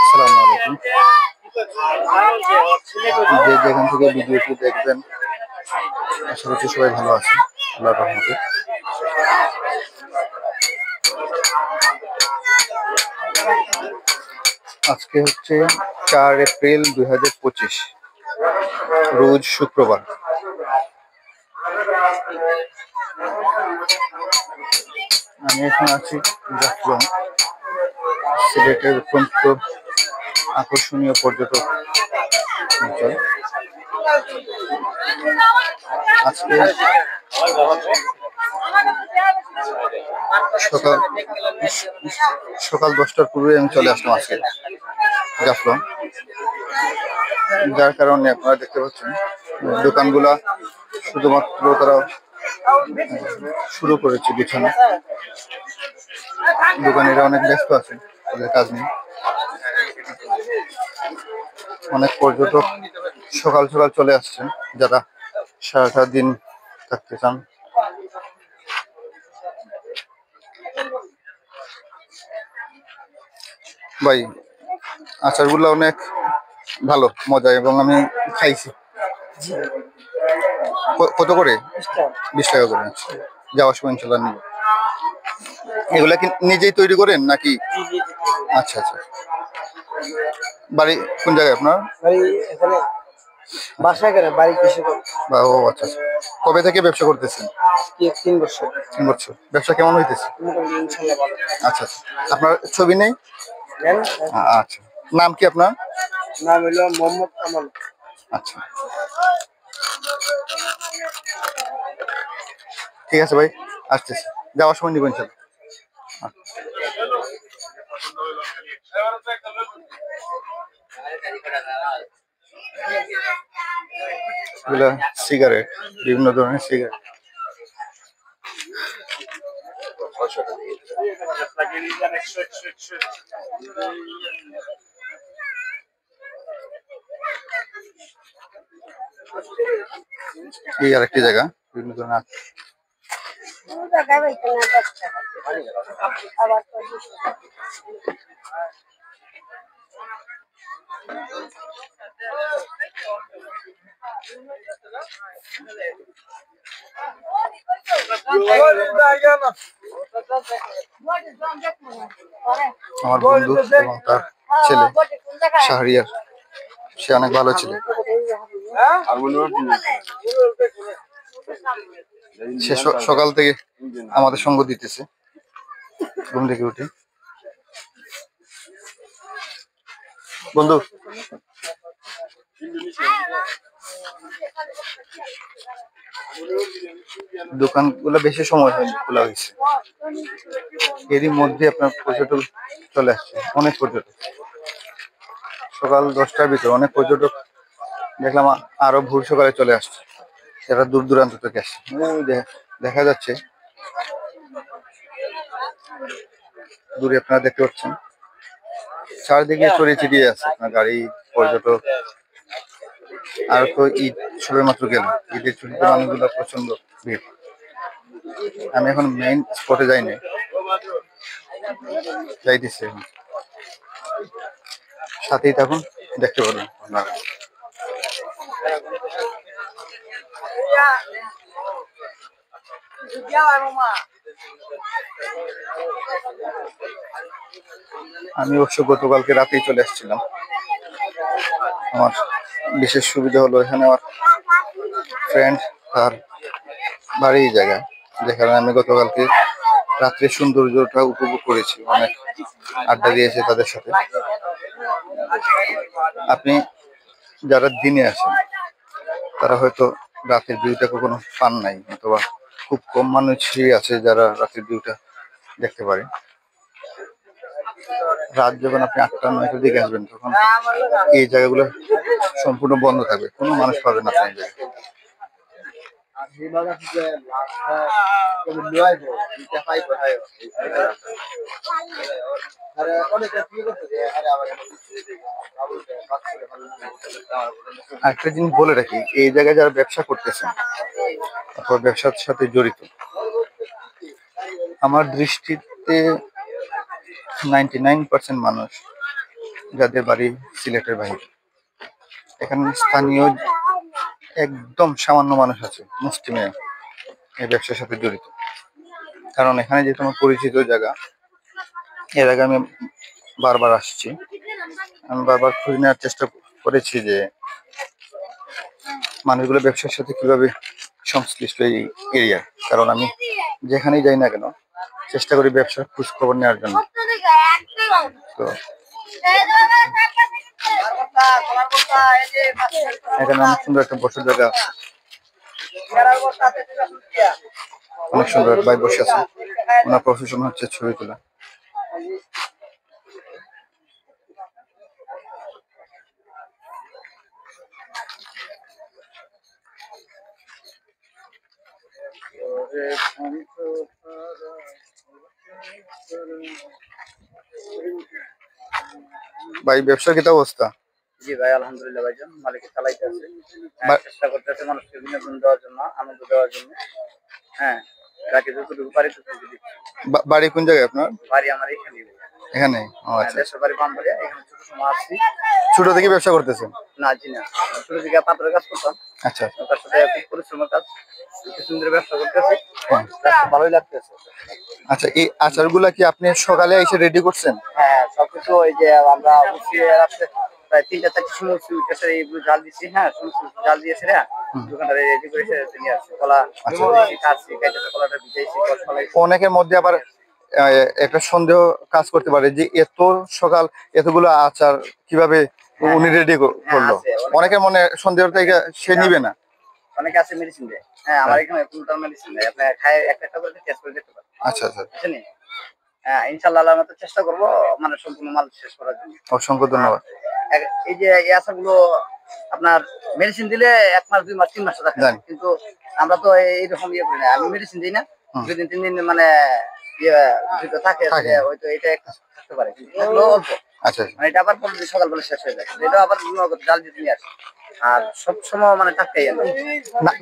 আসসালামু আলাইকুম। যে যেখান থেকে ভিডিওটি দেখবেন আশা করছি সবাই ভালো আছে আল্লাহর রহমতে। আজকে হচ্ছে 4 এপ্রিল 2025, রোজ শুক্রবার। আমি এখন আছি জাফলং, সিলেটের অত্যন্ত আকর্ষণীয় পর্যটক অঞ্চল। আজকে সকাল 10টার পূর্বে আমি চলে আসলাম আজকে জাফলং, যার কারণে আপনারা দেখতে পাচ্ছেন দোকানগুলা শুধুমাত্র তারা শুরু করেছে বিছানা। দোকানিরা অনেক ব্যস্ত আছে, তাদের কাজ নেই। অনেক পর্যটক সকাল সকাল চলে আসছেন যারা সারাটা দিন থাকতে চান। ভাই, আচারগুলো অনেক ভালো, মজা, এবং আমি খাইছি। কত করে? 20 টাকা করে। যাওয়ার সময় ইনশাল্লাহ নিব। এগুলা কি নিজেই তৈরি করেন নাকি? আচ্ছা আচ্ছা। বাড়ি কোন জায়গায় আপনার? ও আচ্ছা আচ্ছা। কবে থেকে ব্যবসা করতেছেন? 3 বছর। 3 বছর। ব্যবসা কেমন হইতেছে? আচ্ছা আচ্ছা। আপনার ছবি নেই? আচ্ছা। নাম কি আপনার? নাম হলো মোহাম্মদ কামাল। আচ্ছা, ঠিক আছে ভাই, আসতেছি। যাওয়ার সময় নিবেন স্যার। এগুলা সিগারেট, বিভিন্ন ধরনের সিগারেট। এই আরেকটি জায়গা, বিভিন্ন ধরনের আমার বন্ধু এবং তার ছেলে শাহরিয়ার, সে অনেক ভালো ছিল। সে সকাল থেকে আমাদের সঙ্গ দিতেছে ঘুম থেকে উঠে। বন্ধু, দোকানগুলো বেশি সময় হয়নি, খোলা হয়েছে। এরই মধ্যে আপনার পর্যটক চলে আসছে, অনেক পর্যটক। সকাল 10টার ভিতরে অনেক পর্যটক দেখলাম আরো ভোর সকালে চলে আসছে, যারা দূর দূরান্ত থেকে আসছে। দেখা যাচ্ছে দূরে, আপনারা দেখতে পাচ্ছেন চারদিকে ছড়িয়ে ছিটিয়ে আছে আপনার গাড়ি, পর্যটক। আর তো ঈদ সবে মাত্র গেল, ঈদের ছুটিতে মানুষগুলো প্রচন্ড ভিড়। আমি এখন মেইন স্পটে যাইনি, যাইতেছি এখন। সাথেই থাকুন, দেখতে পারবেন আপনারা। আমি অবশ্য গতকালকে রাতেই চলে আসছিলাম। আমার বিশেষ সুবিধা হলো এখানে আমার ফ্রেন্ড, তার বাড়ি এই জায়গায়, যেখানে আমি গতকালকে রাত্রে সৌন্দর্যটা উপভোগ করেছি, অনেক আড্ডা দিয়েছে তাদের সাথে। আপনি যারা দিনে আসেন তারা হয়তো রাতের ভিউটা কখনো পান নাই, অথবা খুব কম মানুষই আছে যারা রাতের ভিউটা দেখতে পারে। রাত যখন আপনি 8টা-9টার দিকে আসবেন তখন এই জায়গাগুলো সম্পূর্ণ বন্ধ থাকবে, কোনো মানুষ পাবে না আপনি জায়গায়। একটা জিনিস বলে রাখি, এই জায়গায় যারা ব্যবসা করতেছেন অথবা ব্যবসার সাথে জড়িত, আমার দৃষ্টিতে 99% মানুষ যাদের বাড়ি সিলেটের বাইরে। এখানে স্থানীয় একদম সামান্য মানুষ আছে মুসলিমে এই ব্যবসার সাথে জড়িত। কারণ এখানে যেহেতু আমার পরিচিত জায়গা, এর আগে আমি বারবার আসছি। আমি বারবার খোঁজ নেওয়ার চেষ্টা করেছি যে মানুষগুলো ব্যবসার সাথে কিভাবে সংশ্লিষ্ট এই এরিয়া। কারণ আমি যেখানেই যাই না কেন চেষ্টা করি ব্যবসার খোঁজ খবর নেওয়ার জন্য। তো এখানে অনেক সুন্দর একটা বসার জায়গা আছে, অনেক সুন্দর এক ভাই বসে আছে। ওনার প্রফেশন হচ্ছে ছবি তোলা। ভাই ব্যবসার কি অবস্থা? জি ভাই, আলহামদুলিল্লাহ ভাইজান, মালিকে চালাইতে আছে। বা- চেষ্টা করতেছে মানুষকে বিনোদন দেওয়ার জন্য, আনন্দ দেওয়ার জন্য। হ্যাঁ, যাকে যতটুকু পারি ততটুকু দিচ্ছি। বাড়ি কোন জায়গায় আপনার? বাড়ি আমার এখানে। এখানে? ও হ্যাঁ, আচ্ছা। দেশের বাড়ি বান্ধবীয়া, এখানে ছোট সময় আসছি। ছোট থেকে ব্যবসা করতেছেন? না জি না, ছোট থেকে পাথরের কাজ করতাম। আচ্ছা। তার সাথে খুব পরিশ্রমের কাজ, সুন্দর ব্যবসা করতেছি। হ্যাঁ। ভালোই লাগতেছে। আচ্ছা, এই আচারগুলা কি আপনি সকালে এসে রেডি করছেন? হ্যাঁ, সবকিছু ওই যে আমরা উঠিয়ে রাখতে প্রায় 3টা 4টার সময় উঠে এইগুলো জাল দিচ্ছি। হ্যাঁ, সমস্ত জাল দিয়েছে রে, দোকানটা রেডি করে নিয়ে আসছি। কলা কাটছি, কেটে কলাটা ভিজাইছি, কলাইছি। অনেকের মধ্যে আবার একটা সন্দেহ কাজ করতে পারে যে এত সকাল এতগুলো আচার কিভাবে উনি রেডি করলো। অনেকের মনে সন্দেহ থেকে সে নিবে না। অনেকে আছে মেডিসিন দেয়। হ্যাঁ, আমার এখানে ফুলটার মেডিসিন দেয়। আপনি খায় একটা করে টেস্ট করে দেখতে পারেন। আচ্ছা আচ্ছা। বুঝছেন? হ্যাঁ, ইনশাআল্লাহ আল্লাহর মতো চেষ্টা করব মানে সম্পূর্ণ মাল শেষ করার জন্য। অসংখ্য ধন্যবাদ। এই যে এই আচারগুলো আপনার মেডিসিন দিলে 1 মাস 2 মাস 3 মাস রাখা যায়। কিন্তু আমরা তো এইরকম ইয়ে করি না। আমি মেডিসিন দিই না। 2 দিন 3 দিন মানে ইয়ে যেটা থাকে হয়তো এটা একটা থাকতে পারে। কিন্তু অল্প। আচ্ছা। মানে এটা আবার পরে সকালবেলা শেষ হয়ে যায়। এটা আবার জাল দিতে নিয়ে আসে। আর সব সময় মানে থাকতেই না।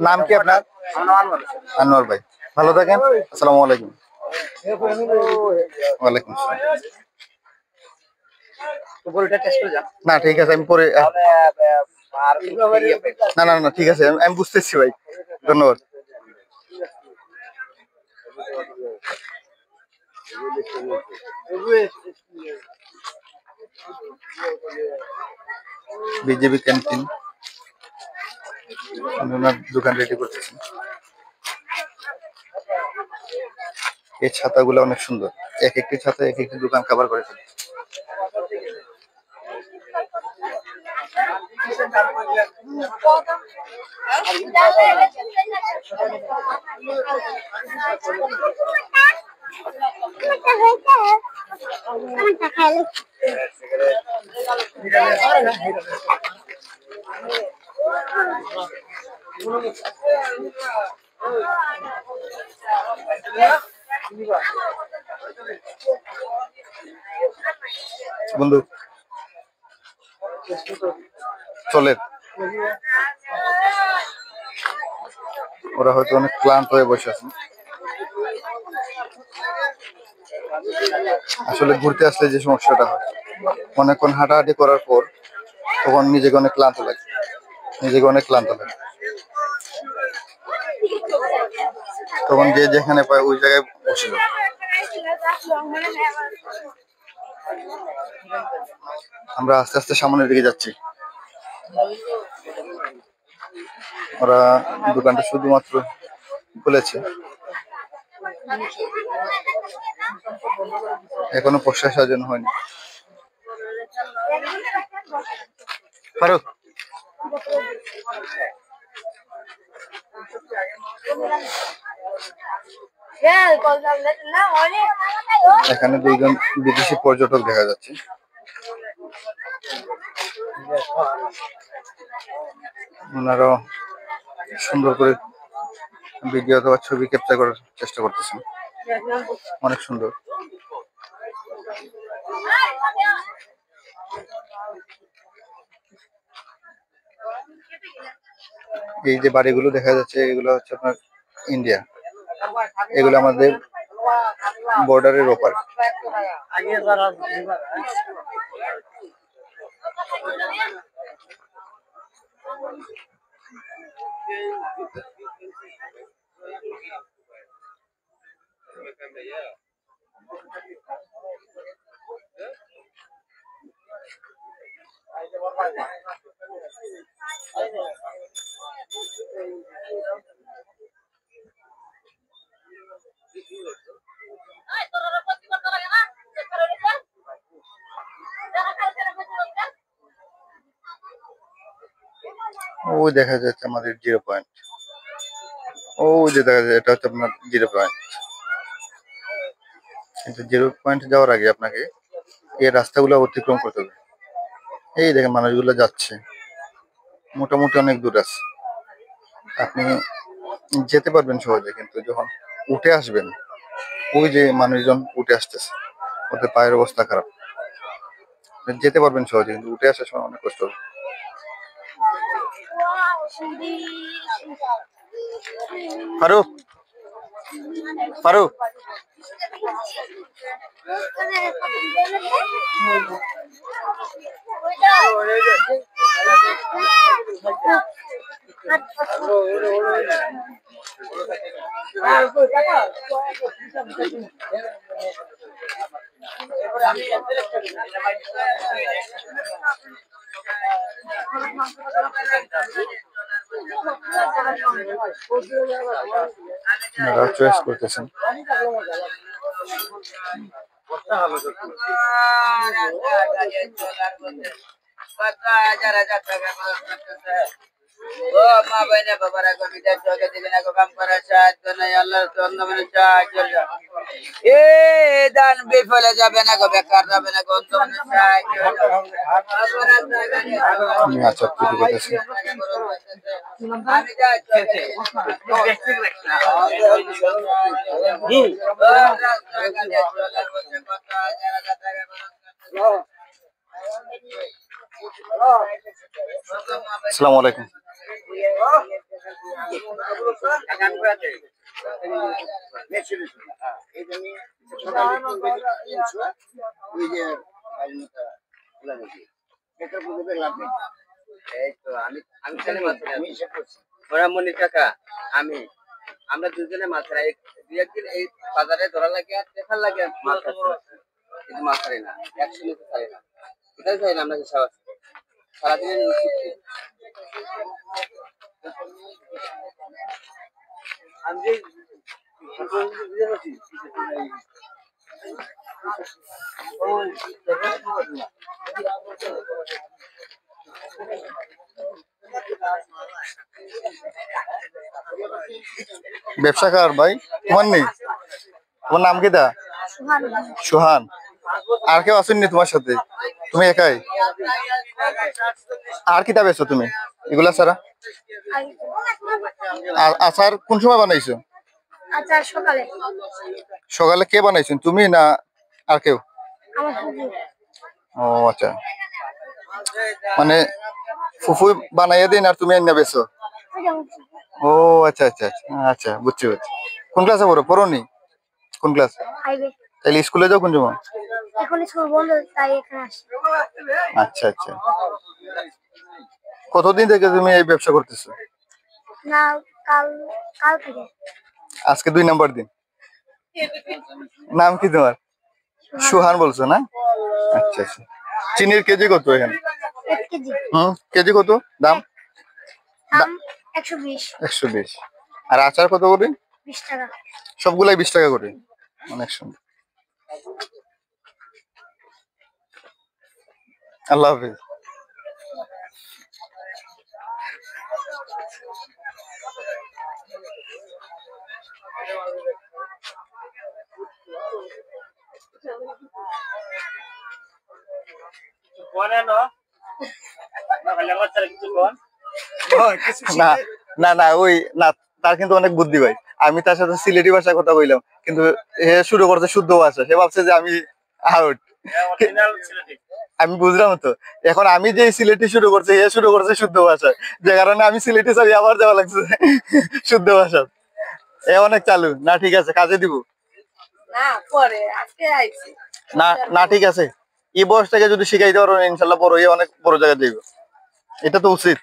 নাম কি আপনার? আমার নাম আনোয়ার হোসেন। আনোয়ার ভাই, ভালো থাকেন। আসসালামু আলাইকুম। ওয়ালাইকুম আসসালাম। তো বলটা টেস্ট করে যান। না ঠিক আছে, আমি পরে। তাহলে আর না না না ঠিক আছে, আমি বুঝতেছি ভাই, ধন্যবাদ। বিজেপি ক্যান্টিন, আমি ওনার দোকান রেডি করতেছি। এই ছাতাগুলো অনেক সুন্দর, এক একটি ছাতা এক একটি দোকান কভার করে ফেলে। বন্ধু চলে, ওরা হয়তো অনেক ক্লান্ত হয়ে বসে আছে। আসলে ঘুরতে আসলে যে সমস্যাটা হয়, অনেকক্ষণ হাঁটাহাঁটি করার পর তখন নিজেকে অনেক ক্লান্ত লাগে, তখন যে যেখানে পায় ওই জায়গায় বসে যায়। আমরা আস্তে আস্তে সামনের দিকে যাচ্ছি। ওরা দোকানটা শুধুমাত্র খুলেছে, এখনো পোশাক সাজানো হয়নি। ফারুক, এখানে 2জন বিদেশি পর্যটক দেখা যাচ্ছে। ওনারাও সুন্দর করে ভিডিও অথবা ছবি ক্যাপচার করার চেষ্টা করতেছেন, অনেক সুন্দর। এই যে বাড়িগুলো দেখা যাচ্ছে এগুলো হচ্ছে আপনার ইন্ডিয়া। এগুলো আমাদের বর্ডারের ওপার। ওই দেখা যাচ্ছে আমাদের 0 পয়েন্ট। ওই যে দেখা যাচ্ছে এটা হচ্ছে আপনার 0 পয়েন্ট। কিন্তু 0 পয়েন্ট যাওয়ার আগে আপনাকে এই রাস্তাগুলো অতিক্রম করতে হবে। এই দেখেন মানুষগুলো যাচ্ছে, মোটামুটি অনেক দূর আছে, আপনি যেতে পারবেন সহজে। কিন্তু যখন উঠে আসবেন, ওই যে মানুষজন উঠে আসতেছে, ওদের পায়ের অবস্থা খারাপ। যেতে পারবেন সহজে, কিন্তু উঠে আসার সময় অনেক কষ্ট হবে। ফারুক, ফারুক, চয়েস করতেছেন। ও মা বাইনা বাবারা গো বিদায় জগে দিবেন গো কাম করার সাহায্য নাই আল্লাহর জন্য মানে সাহায্য এ দান বিফলে যাবে না গো, বেকার যাবে না গো, অন্ত মানে সাহায্য আচ্ছা, কিছু করতেছি। আমি যাচ্ছি আসসালামু আলাইকুম। কাকা আমি আমরা দুজনে মাছ ধরা, দুই একদিন এই বাজারে ধরা লাগে আর দেখার লাগে মাছ কিন্তু মাছ ছাড়ি না, একসঙ্গে ছাড়ি না, এটাই চাই না আমরা সারাদিনের আমি ব্যবসা কার ভাই? তোমার নেই? তোমার নাম কি দা? সুহান। আর কেউ আসেননি তোমার সাথে? তুমি একাই? আর কিতা বেছো তুমি এগুলা ছাড়া? আচার কোন সময় বানাইছো? আচার সকালে। সকালে কে বানাইছেন, তুমি না আর কেউ? ও আচ্ছা, মানে ফুফু বানাইয়া দিন আর তুমি এনে বেছো? ও আচ্ছা আচ্ছা আচ্ছা আচ্ছা, বুঝছি বুঝছি। কোন ক্লাসে পড়ো? পড়োনি? কোন ক্লাস? তাহলে স্কুলে যাও কোন সময়? এখন স্কুল বন্ধ, তাই এখানে আসি। আচ্ছা আচ্ছা, কতদিন থেকে তুমি এই ব্যবসা করতেছো? না, কাল কাল থেকে। আজকে 2 নাম্বার দিন। নাম কি তোমার? সুহান বলছো না? আচ্ছা আচ্ছা। চিনির কেজি কত এখানে? 1 কেজি। কেজি কত দাম? দাম 120। 120। আর আচার কত করে? 20 টাকা। সবগুলাই 20 টাকা করে, অনেক সুন্দর। আল্লাহ হাফিজ। না না না, ওই না, তার কিন্তু অনেক বুদ্ধি ভাই। আমি তার সাথে সিলেটি ভাষায় কথা বললাম, কিন্তু হে শুরু করছে শুদ্ধ ভাষা। সে ভাবছে যে আমি আউট। আমি বুঝলাম তো। এখন আমি যে সিলেটি শুরু করছে, হে শুরু করছে শুদ্ধ ভাষায়, যে কারণে আমি সিলেটি ছাড়ি আবার যাওয়া লাগছে শুদ্ধ ভাষা। এ অনেক চালু না, ঠিক আছে, কাজে দিব। না না ঠিক আছে, এই বয়স থেকে যদি শিখাইতে পারো ইনশাল্লাহ বড় হয়ে অনেক বড় জায়গায় যাইবে, এটা তো উচিত।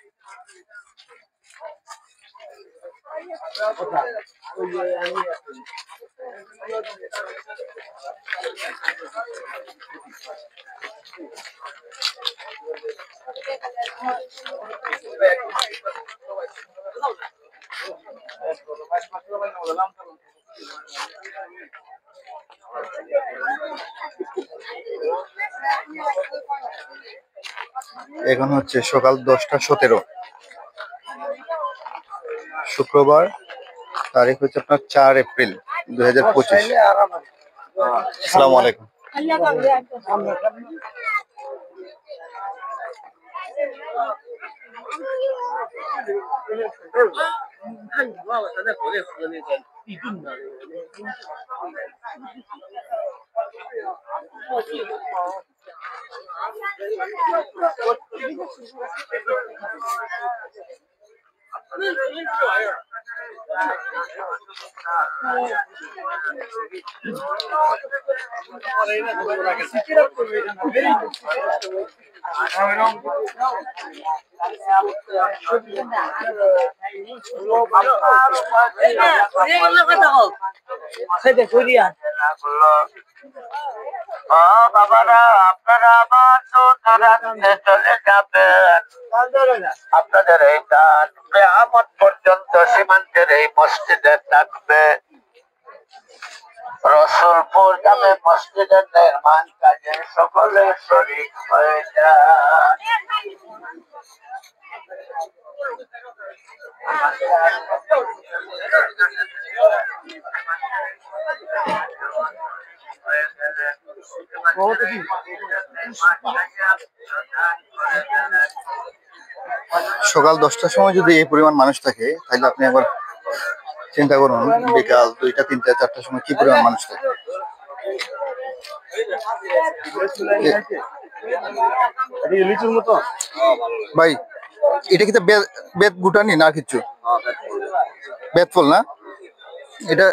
এখন হচ্ছে সকাল 10টা 17, শুক্রবার, তারিখ হচ্ছে আপনার 4 এপ্রিল 2025। আসসালামু আলাইকুম। বাবারা আপনারা আমার চলে যাবেন, আপনাদের এই গান কিয়ামত পর্যন্ত সীমান্তের এই মসজিদে থাকবে। রসুলপুর গ্রামে মসজিদের নির্মাণ কাজে সকলে শরীক হয়ে যায়। সকাল 10টার সময় যদি এই পরিমাণ মানুষ থাকে তাহলে আপনি একবার চিন্তা করুন বিকাল 2টা 3টা 4টার সময় কি পরিমাণ মানুষ থাকে। ভাই এটা কি বেত গুটানি না কিছু বেত ফল না, এটা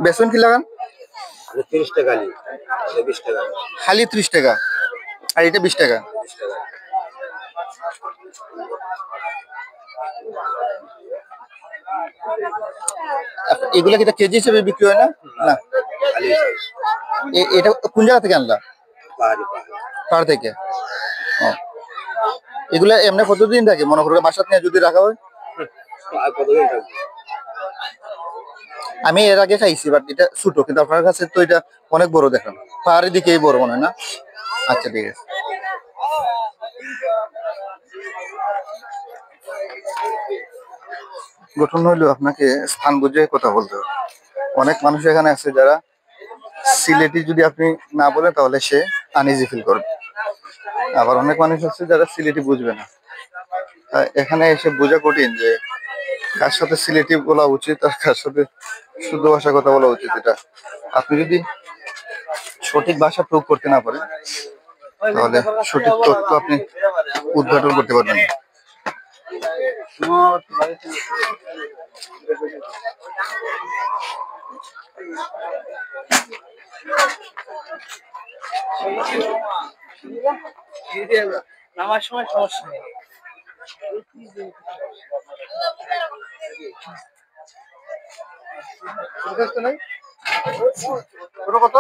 বেসন কি লাগান? 30 টাকা, 20 টাকা, খালি 30 টাকা আর এটা 20 টাকা। এগুলা কি কেজি হিসেবে বিক্রি হয় না? না, এটা কোন জায়গা থেকে আনলা? পাহাড় থেকে। ও, এগুলা এমনি কতদিন থাকে মনে করো বাসাত নিয়ে যদি রাখা হয়? আমি এর আগে খাইছি, বাট এটা ছোট, কিন্তু আপনার কাছে তো এটা অনেক বড় দেখান, পাহাড়ের দিকেই বড় মনে হয় না? আচ্ছা ঠিক আছে। গঠন হইলো আপনাকে স্থান বুঝে কথা বলতে হবে। অনেক মানুষ এখানে আছে যারা সিলেটি যদি আপনি না বলেন তাহলে সে আনইজি ফিল করবে, আবার অনেক মানুষ আছে যারা সিলেটি বুঝবে না। এখানে এসে বোঝা কঠিন যে কার সাথে সিলেটি বলা উচিত আর কার সাথে শুদ্ধ ভাষা কথা বলা উচিত। এটা আপনি যদি সঠিক ভাষা প্রয়োগ করতে না পারেন তাহলে সঠিক তথ্য আপনি উদ্ঘাটন করতে পারবেন না। নামার সময় সমস্যা নেই। কত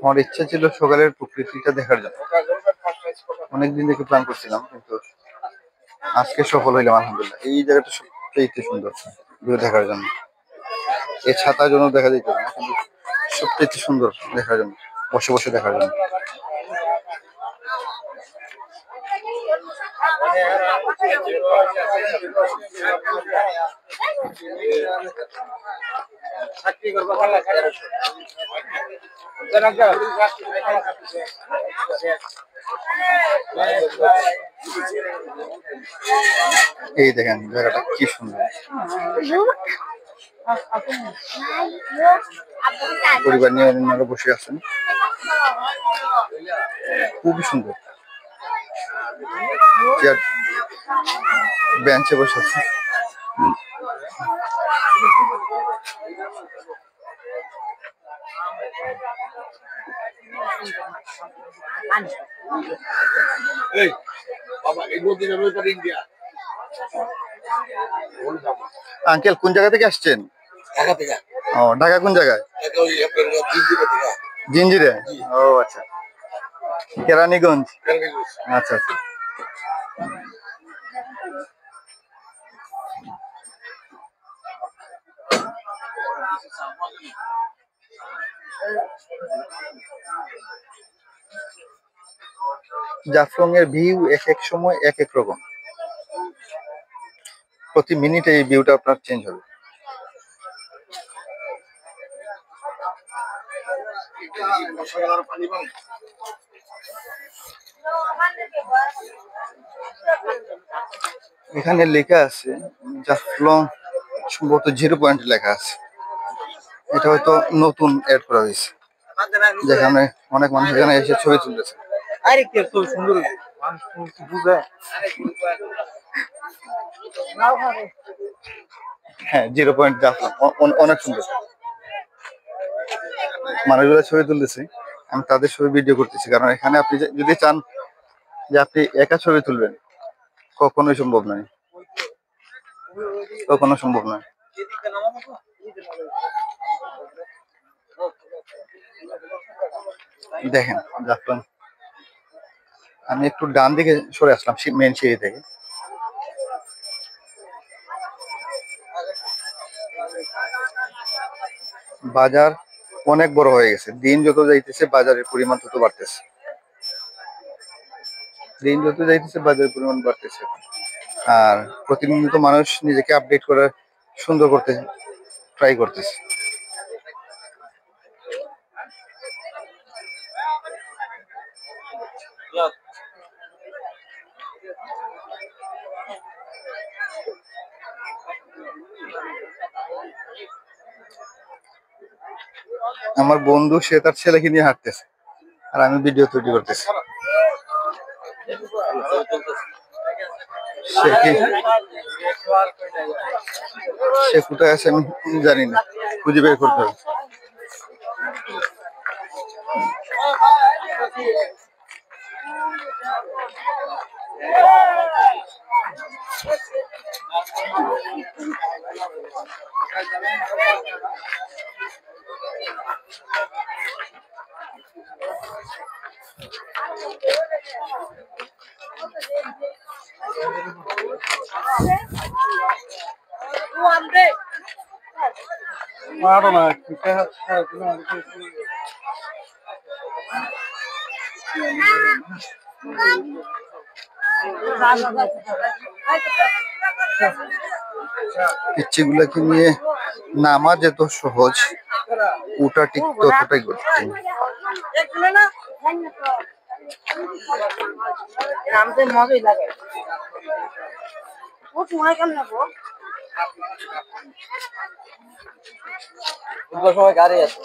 আমার ইচ্ছা ছিল সকালের প্রকৃতিটা দেখার জন্য, অনেকদিন থেকে প্ল্যান করছিলাম, কিন্তু আজকে সফল হইলাম আলহামদুলিল্লাহ। এই জায়গাটা সবচেয়ে সুন্দর ভিউ দেখার জন্য, এই ছাতার জন্য দেখা যেত না, কিন্তু সবচেয়ে সুন্দর দেখার জন্য, বসে বসে দেখার জন্য। এই দেখেন জায়গাটা কি সুন্দর, পরিবার নিয়ে অন্যরা বসে আছেন, খুবই সুন্দর। চেয়ার বেঞ্চে বসে আছে। আঙ্কেল কোন জায়গা থেকে আসছেন? ঢাকা থেকে। ও, ঢাকা কোন জায়গায়? জিঞ্জিরে। ও আচ্ছা, কেরানীগঞ্জ। আচ্ছা আচ্ছা। জাফলং এর ভিউ এক এক সময় এক এক রকম, প্রতি মিনিটে এই ভিউটা আপনার চেঞ্জ হবে। এখানে লেখা আছে জাফলং, সম্ভবত 0 পয়েন্ট লেখা আছে। এটা হয়তো নতুন এড করা হয়েছে, যেখানে অনেক মানুষ এখানে এসে ছবি তুলতেছে। হ্যাঁ, 0 পয়েন্ট জাফলং অনেক সুন্দর। মানুষগুলো ছবি তুলতেছে, আমি তাদের ছবি ভিডিও করতেছি, কারণ এখানে আপনি যদি চান যে আপনি একা ছবি তুলবেন, কখনোই সম্ভব নয়, কখনো সম্ভব নয়। দেখেন জাফলং, আমি একটু ডান দিকে সরে আসলাম মেন সিঁড়ি থেকে। বাজার অনেক বড় হয়ে গেছে, দিন যত যাইতেছে বাজারের পরিমাণ তত বাড়তেছে, দিন যত যাইতেছে বাজারের পরিমাণ বাড়তেছে। আর প্রতিনিয়ত মানুষ নিজেকে আপডেট করে সুন্দর করতে ট্রাই করতেছে। আমার বন্ধু সে তার ছেলেকে নিয়ে হাঁটতেছে, আর আমি ভিডিও তৈরি করতেছি। সে কোথায় আছে আমি জানি না, খুঁজে বের করতে হবে। পিচ্চিগুলাকে নিয়ে নামা যেত সহজ, ওটা ঠিক ততটাই কঠিন। নামতে মজাই লাগে। ও তোমার কেমন গো? সময় গাড়ি আছে।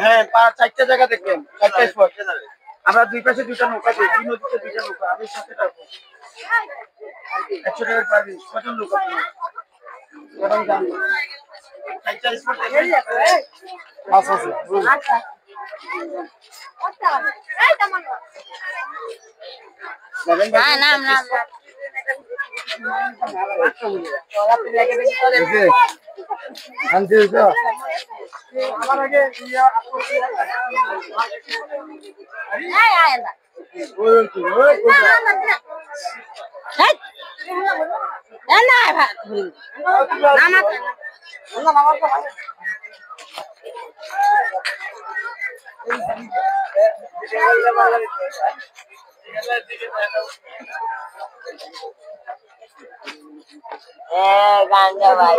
হ্যাঁ, 4টা জায়গা দেখবেন, 4টা স্পট। আমরা দুই পাশে দুইটা নৌকা দিই, দুই নদীতে দুইটা নৌকা। আমি সাথে থাকবো। 100 টাকা পারবি, কজন লোক আছে? কজন জান? 4টা স্পট দেখবেন। আচ্ছা আচ্ছা। এই তামান। না না না। আমার আগে গাঞ্জা ভাই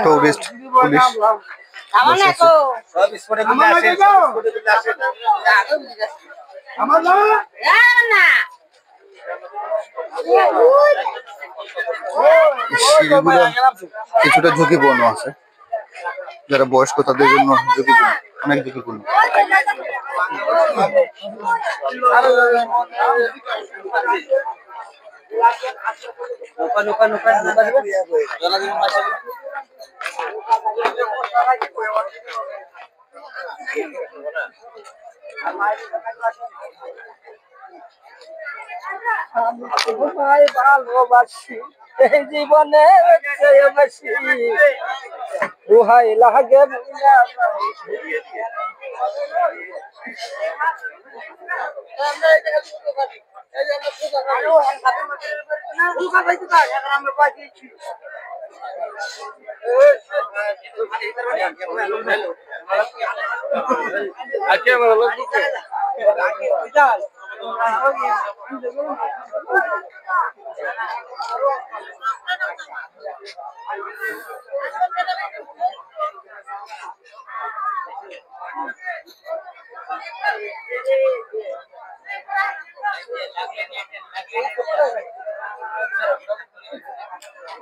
টুরিস্ট পুলিশ সিঁড়িগুলো কিছুটা ঝুঁকিপূর্ণ আছে, যারা বয়স্ক তাদের জন্য ঝুঁকিপূর্ণ, অনেক ঝুঁকিপূর্ণ। ভালোবাসি এই জীবনে বেশি রুহাই লাগে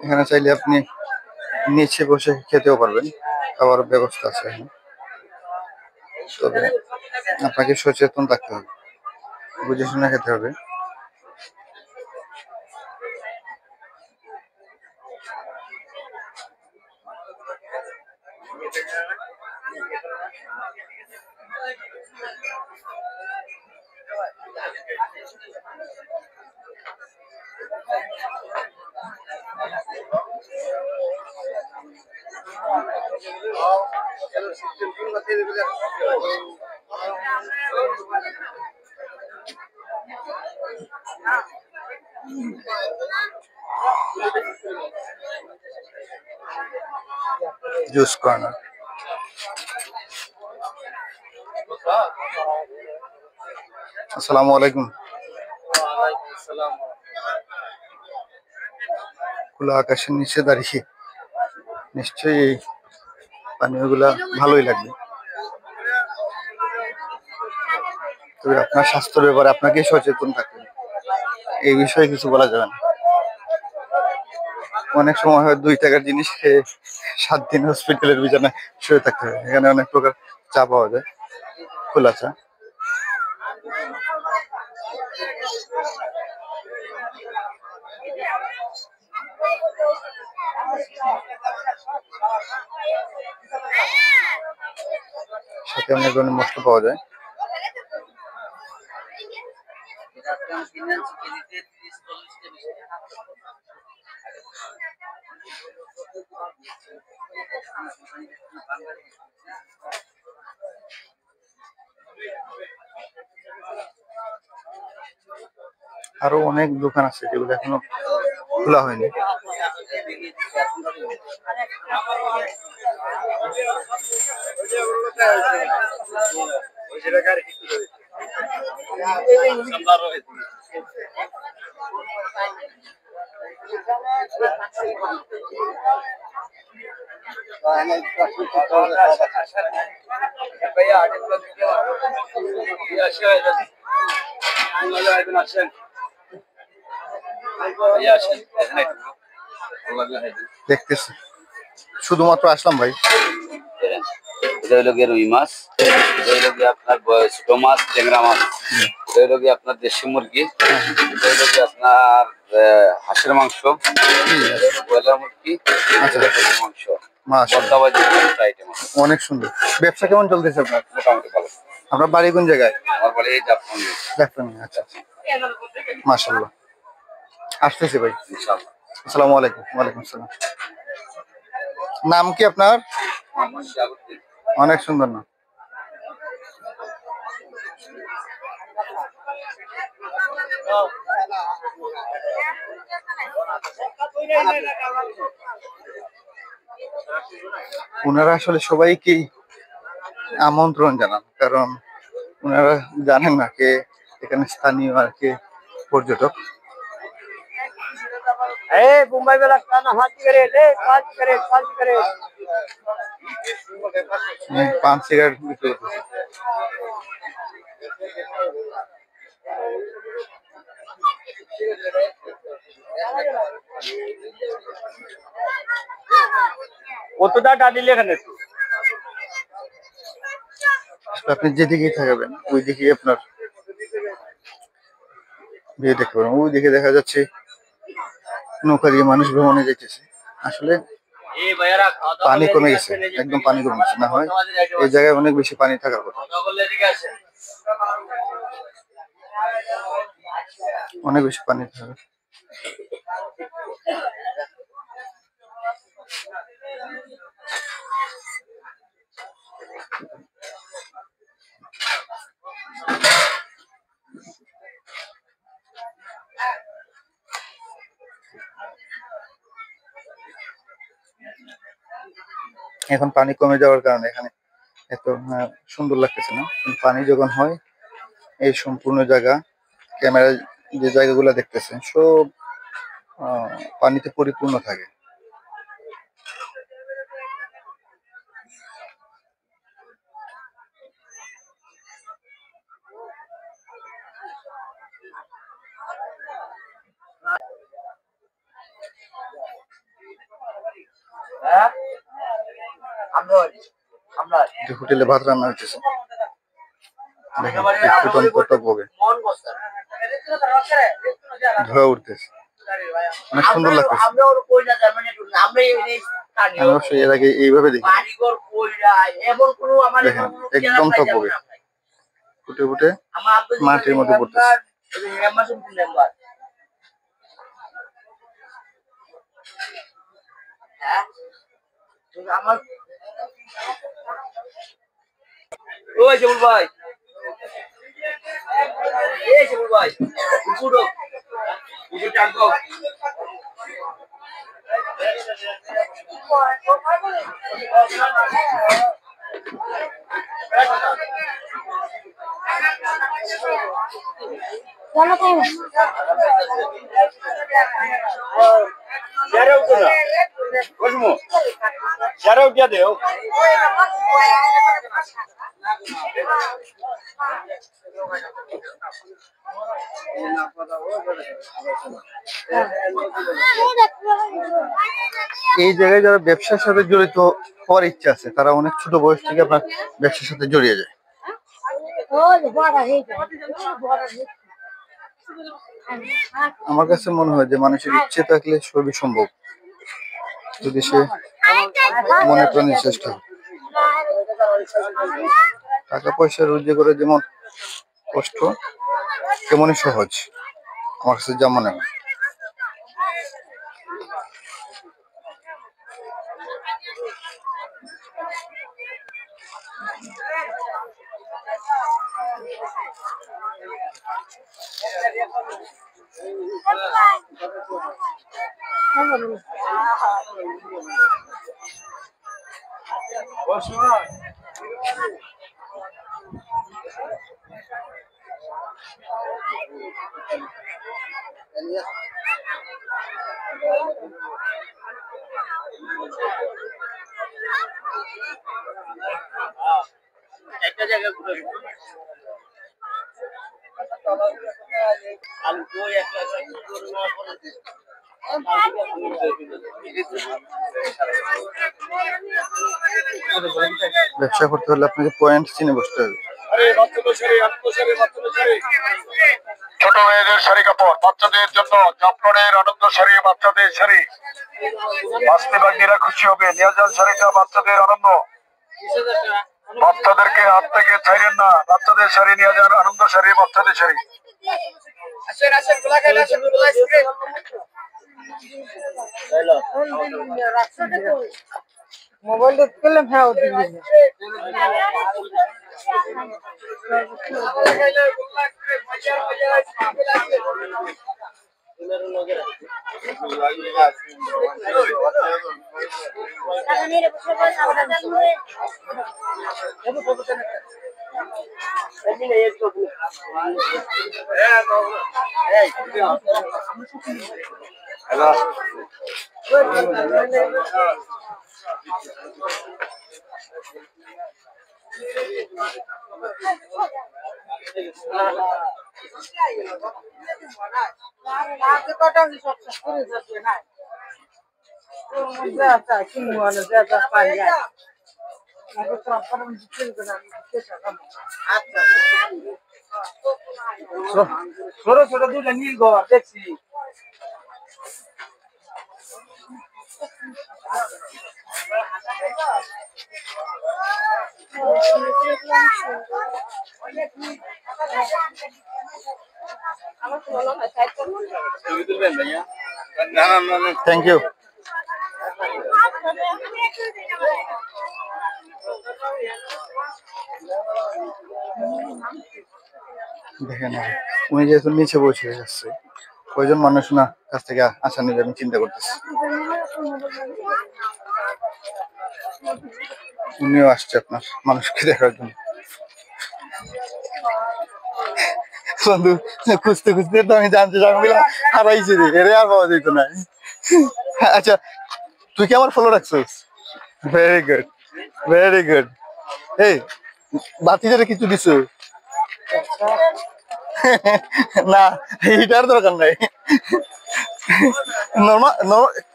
এখানে চাইলে আপনি নিচে বসে খেতেও পারবেন, খাওয়ার ব্যবস্থা আছে এখানে। তবে আপনাকে সচেতন থাকতে হবে, বুঝে শুনে খেতে হবে। Juice corner. আসসালামু আলাইকুম। খোলা আকাশের নিচে দাঁড়িয়ে নিশ্চয়ই এই পানীয়গুলা ভালোই লাগবে। তবে আপনার স্বাস্থ্যের ব্যাপারে আপনাকেই সচেতন থাকতে হবে, এই বিষয়ে কিছু বলা যাবে না। অনেক সময় হয় 2 টাকার জিনিস খেয়ে 7 দিন হসপিটালের বিছানায় শুয়ে থাকতে হয়। এখানে অনেক প্রকার চা পাওয়া যায়, খোলা চা। সাথে অনেক ধরনের মশলা পাওয়া যায়। আরো অনেক দোকান আছে যেগুলো এখনো খোলা হয়নি। দেখতেছি, শুধুমাত্র আসলাম ভাই। এটা হলো গিয়ে রুই মাছ, এটা হলো গিয়ে আপনার ছোট মাছ, ট্যাংরা মাছ, এটা হলো গিয়ে আপনার দেশি মুরগি, এটা হলো গিয়ে আপনার হাঁসের মাংস, ব্রয়লার মুরগি, মাংস, অনেক সুন্দর। ব্যবসা কেমন চলতেছে আপনার? মোটামুটি ভালো। আপনার বাড়ি কোন জায়গায়? আমার বাড়ি এই জাফলং। আচ্ছা, মাশাআল্লাহ। আসতেছি ভাই, ইনশাআল্লাহ। আসসালামু আলাইকুম। ওয়ালাইকুম আসসালাম। নাম কি আপনার? অনেক সুন্দর নাম। ওনারা আসলে সবাইকেই আমন্ত্রণ জানান, কারণ ওনারা জানেন না কে এখানে স্থানীয় আর কে পর্যটক। মুম্বাই বেলা পান সিগারেট বিক্রি করতেছে। কতটা ডালিলে এখানে আপনি যেদিকেই থাকবেন ওই দিকেই আপনার ভিউ দেখতে পারেন। ওই দিকে দেখা যাচ্ছে নৌকা দিয়ে মানুষ ভ্রমণে যেতেছে। আসলে পানি কমে গেছে, একদম পানি কমে গেছে, না হয় এই জায়গায় অনেক বেশি পানি থাকার কথা, অনেক বেশি পানি থাকার। এখন পানি কমে যাওয়ার কারণে এখানে এত সুন্দর লাগতেছে না, কিন্তু পানি যখন হয় এই সম্পূর্ণ জায়গা, ক্যামেরায় যে জায়গাগুলো দেখতেছেন সব পানিতে পরিপূর্ণ থাকে। হোটেলে ভাত রান্না হইতেছে, দেখেন কত বগে ধোয়া উঠতেছে, অনেক সুন্দর লাগতেছে। আমি অবশ্যই এর আগে এইভাবে দেখি, দেখেন একদম টক বগে ফুটে ফুটে মাটির মধ্যে পড়তেছে। ওই শিমুল ভাই, এই শিমুল ভাই, পুরো পুরো taco Vamos a ver. Share uto na. Kosmo. Share utia deo. এই জায়গায় যারা ব্যবসার সাথে জড়িত হওয়ার ইচ্ছা আছে তারা অনেক ছোট বয়স থেকে আপনার ব্যবসার সাথে জড়িয়ে যায়। আমার কাছে মনে হয় যে মানুষের ইচ্ছে থাকলে সবই সম্ভব, যদি সে মনে প্রাণের চেষ্টা হয়। টাকা পয়সা রোজগার করে যেমন কষ্ট তেমনই সহজ, আমার কাছে যা মনে হয়। একটা জায়গা ঘুরে আমি কই একটা ঘুরে না করে ব্যবসা করতে হলে আপনাকে পয়েন্ট চিনে বসতে হবে। ছোট মেয়েদের শাড়ি কাপড়, বাচ্চাদের জন্য জাফলনের আনন্দ শাড়ি, বাচ্চাদের শাড়ি, বাঁচতে বাগনিরা খুশি হবে। নিয়ে যান শাড়িটা, বাচ্চাদের আনন্দ, বাচ্চাদেরকে হাত থেকে ছাড়েন না, বাচ্চাদের শাড়ি নিয়ে যান, আনন্দ শাড়ি, বাচ্চাদের শাড়ি। আসেন আসেন গোলা খাইলে আসেন গোলা স্প্রে মোবাইল দেখলাম হ্যাঁ ওদিকে ছোট ছোট দুটো নীল গোয়া দেখছি। Thank you. দেখেন উনি যেহেতু নিচে বসে যাচ্ছে, কয়জন মানুষ না কাছ থেকে আশা নিবে আমি চিন্তা করতেছি। উনিও আসছে আপনার মানুষকে দেখার জন্য। বন্ধু খুঁজতে খুঁজতে তো আমি জানতে চাইলাম হারাইছি রে, এরে আর পাওয়া যেত না। আচ্ছা তুই কি আমার ফলো রাখছিস? Very good, very good. এই বাতিজারে কিছু দিছ? না এটার দরকার নাই, নর্মাল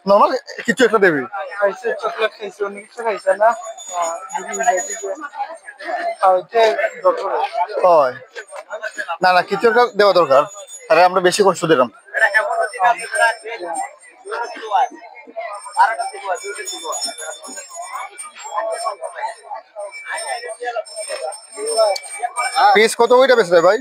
নর্মাল কিছু একটা দেবি। চকলেট খাইছে, অনেক কিছু খাইছে না? হয় না না কিছু একটা দেওয়া দরকার, তাহলে আমরা বেশি কষ্ট দিলাম। পিস কত ওইটা বেচে ভাই?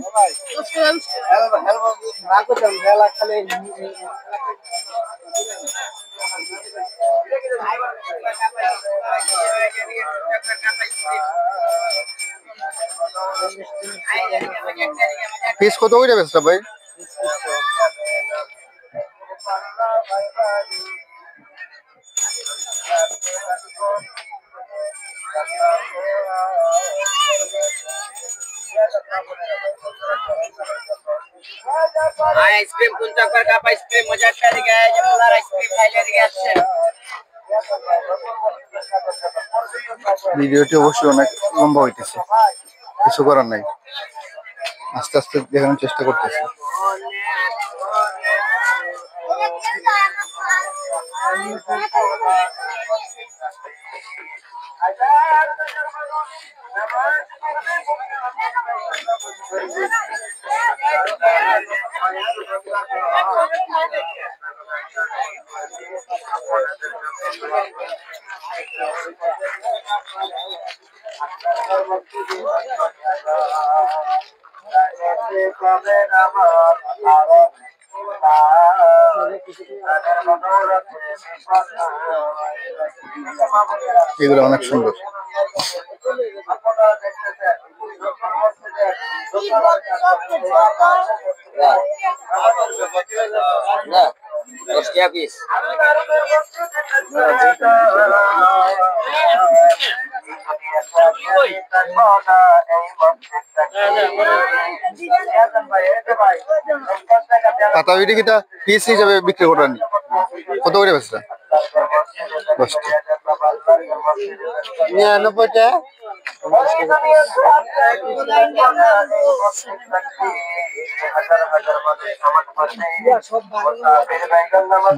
পিস কত ওইটা বেচে ভাই? आइसक्रीम कुंचा पर का आइसक्रीम मजा कर गया है, जब पूरा आइसक्रीम खाई ले गया আছে। ভিডিওটি অবশ্যই অনেক লম্বা হইতেছে, কিছু করার নাই, আস্তে আস্তে দেখানোর চেষ্টা করতেছি। এগুলো অনেক সুন্দর। পাতা বিড়ি কিটা পিস হিসাবে বিক্রি করেন কত করে বেচটা? 10 টাকা। 99 টাকা।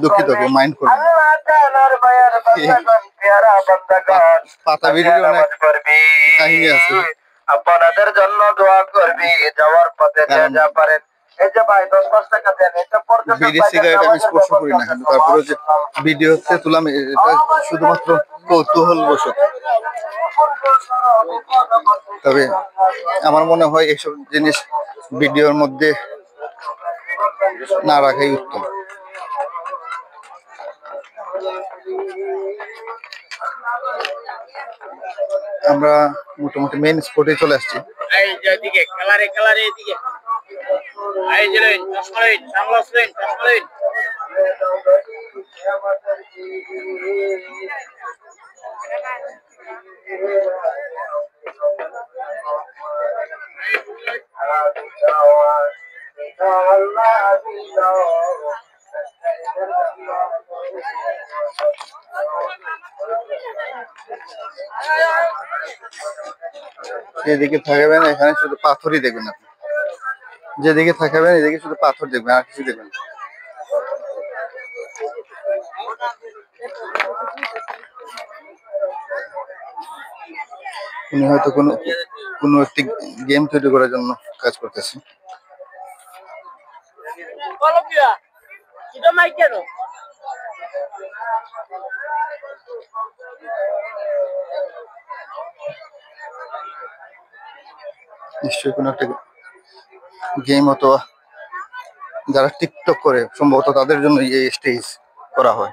দুঃখিত, মাইন্ড করবেন। পাতা বিড়ির অনেক কাহিনী আছে। আপনাদের জন্য দোয়া করবি, যাওয়ার পথে যা পারেন। এই যে ভাই 10-5 টাকা দেন, এটা পর্যন্ত বিড়ি সিগারেট আমি স্পর্শ করি না, কিন্তু তারপরে যে ভিডিওতে তুলাম এটা শুধুমাত্র কৌতূহল বশত। তবে আমার মনে হয় এসব জিনিস ভিডিওর মধ্যে না রাখাই উত্তম। আমরা মোটামুটি মেইন স্পটে চলে আসছি। এই যে এদিকে কালারে কালারে এদিকে এই যে লেন চশমা লেন সানগ্লাস লেন চশমা লেন এদিকে থাকবেন, এখানে শুধু পাথরই দেখবেন আপনি। যেদিকে থাকবেন এদিকে শুধু পাথর দেখবেন, আর কিছু দেখবেন না। উনি হয়তো কোনো একটি গেম তৈরি করার জন্য কাজ করতেছে। কলম্বিয়া এটা মাইকেল নিশ্চয়ই কোনো একটা গেম, অথবা যারা টিকটক করে সম্ভবত তাদের জন্য এই স্টেজ করা হয়।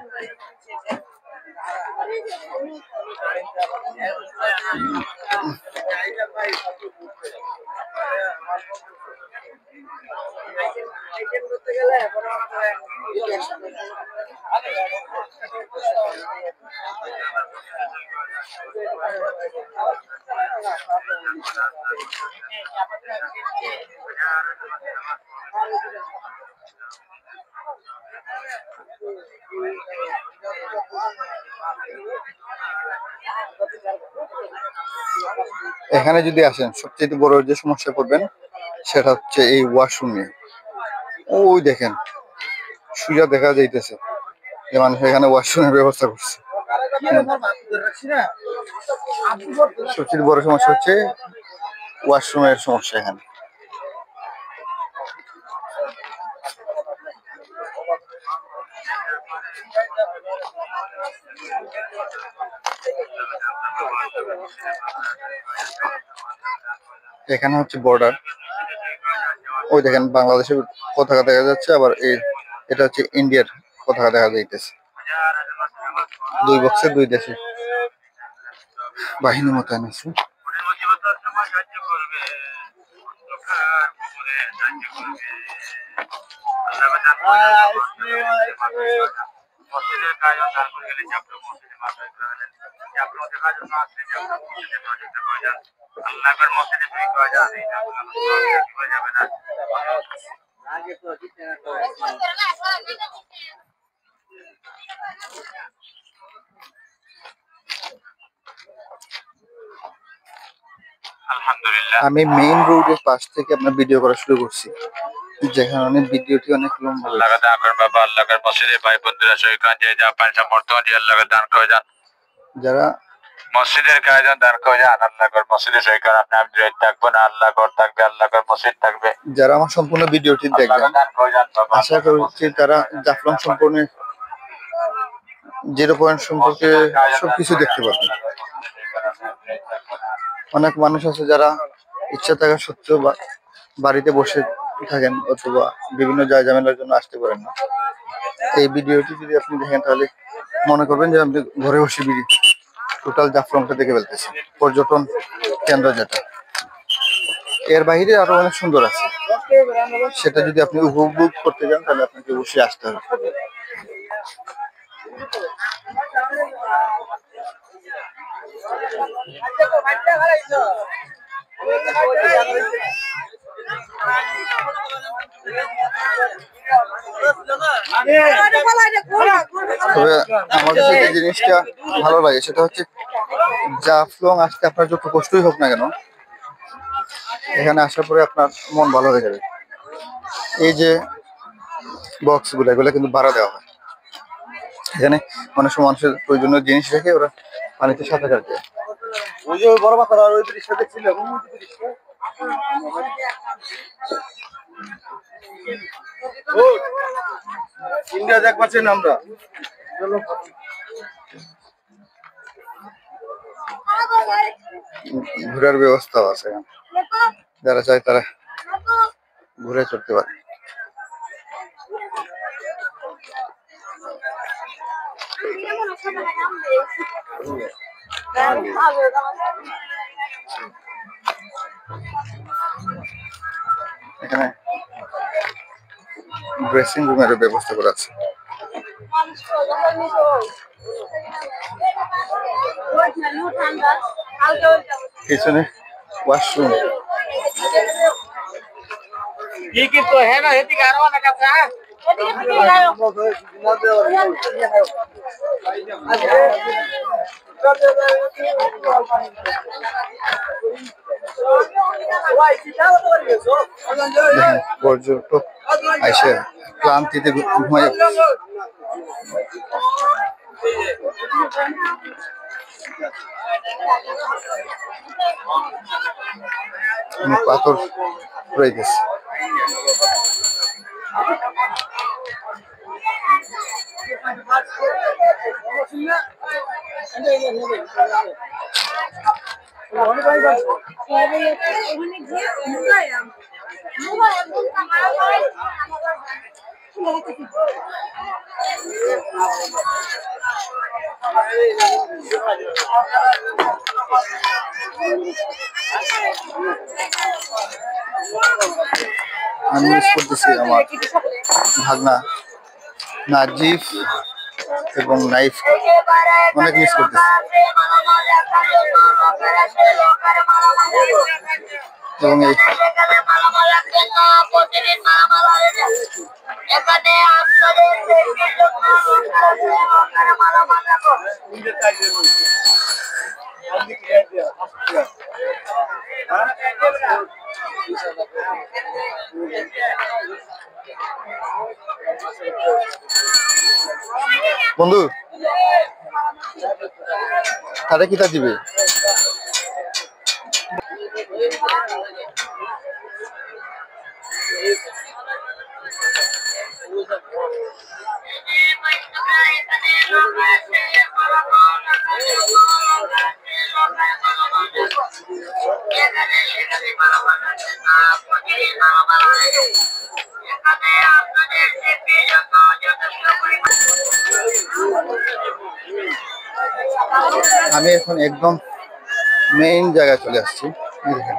এখানে যদি আসেন সবচেয়ে বড় যে সমস্যা পড়বেন সেটা হচ্ছে এই ওয়াশরুমে। ওই দেখেন সুজা দেখা যাইতেছে যে মানুষ এখানে ওয়াশরুমের ব্যবস্থা করছে। সবচেয়ে বড় সমস্যা হচ্ছে ওয়াশরুমের সমস্যা এখানে। এখানে হচ্ছে বর্ডার, ওই দেখেন বাংলাদেশের পতাকা দেখা যাচ্ছে, আবার এটা হচ্ছে ইন্ডিয়ার পতাকা দেখা যাইতেছে। দুই বক্সে দুই দেশে বাহিনী মোতায়েন আছে। আমি মেইন রোডের পাশ থেকে আপনার ভিডিও করা শুরু করছি, যেখানে অনেক ভিডিওটি অনেক লম্বা। যারা মসজিদের কায়দা দান করে যান, আল্লাহ কর মসজিদের সেই কারণে আপনি আমি দূরে থাকবো না, আল্লাহ কর থাকবে, আল্লাহ কর মসজিদ থাকবে। যারা আমার সম্পূর্ণ ভিডিওটি দেখবেন আশা করছি তারা জাফলং সম্পর্কে 0 পয়েন্ট সম্পর্কে সবকিছু দেখতে পাবেন। অনেক মানুষ আছে যারা ইচ্ছা থাকা সত্ত্বেও বাড়িতে বসে থাকেন অথবা বিভিন্ন ঝামেলার জন্য আসতে পারেন না। এই ভিডিওটি যদি আপনি দেখেন তাহলে মনে করবেন যে আপনি ঘরে বসে টোটাল জাফলংটা দেখে ফেলতেছেন, পর্যটন কেন্দ্র যেটা। এর বাইরে আরো অনেক সুন্দর আছে, সেটা যদি আপনি উপভোগ করতে যান তাহলে আপনাকে অবশ্যই আসতে হবে। তবে আমার কাছে যে জিনিসটা ভালো লাগে সেটা হচ্ছে জাফলং আসতে আপনার যত কষ্টই হোক না কেন, এখানে আসার পরে আপনার মন ভালো হয়ে যাবে। এই যে বক্স গুলো, এগুলো কিন্তু ভাড়া দেওয়া হয়। এখানে অনেক সময় মানুষের প্রয়োজনীয় জিনিস রেখে ওরা পানিতে সাঁতার কাটে। ওই যে বড় মাথার আর ওই দৃশ্য দেখছিল, ইন্ডিয়া দেখ পাচ্ছেন আমরা। ঘোরার ব্যবস্থাও আছে, যারা চায় তারা ঘুরে চড়তে পারে। এখানে ড্রেসিং রুমের ব্যবস্থা করা আছে। পিছনে ওয়াশরুম। কি কিন্তু হ্যাঁ না এদিকে আরো অনেক আছে হ্যাঁ দেখেন পর্যটক আইসে ক্লান্তিতে ঘুমাই পাথর রয়েছে। আমি মিস করতেছি আমার ভাগনা নাজিফ এবং নাইফ, অনেক মিস করতেছি। এবং এই বন্ধু তারা কিতা দিবে? আমি এখন একদম মেইন জায়গায় চলে আসছি। দেখেন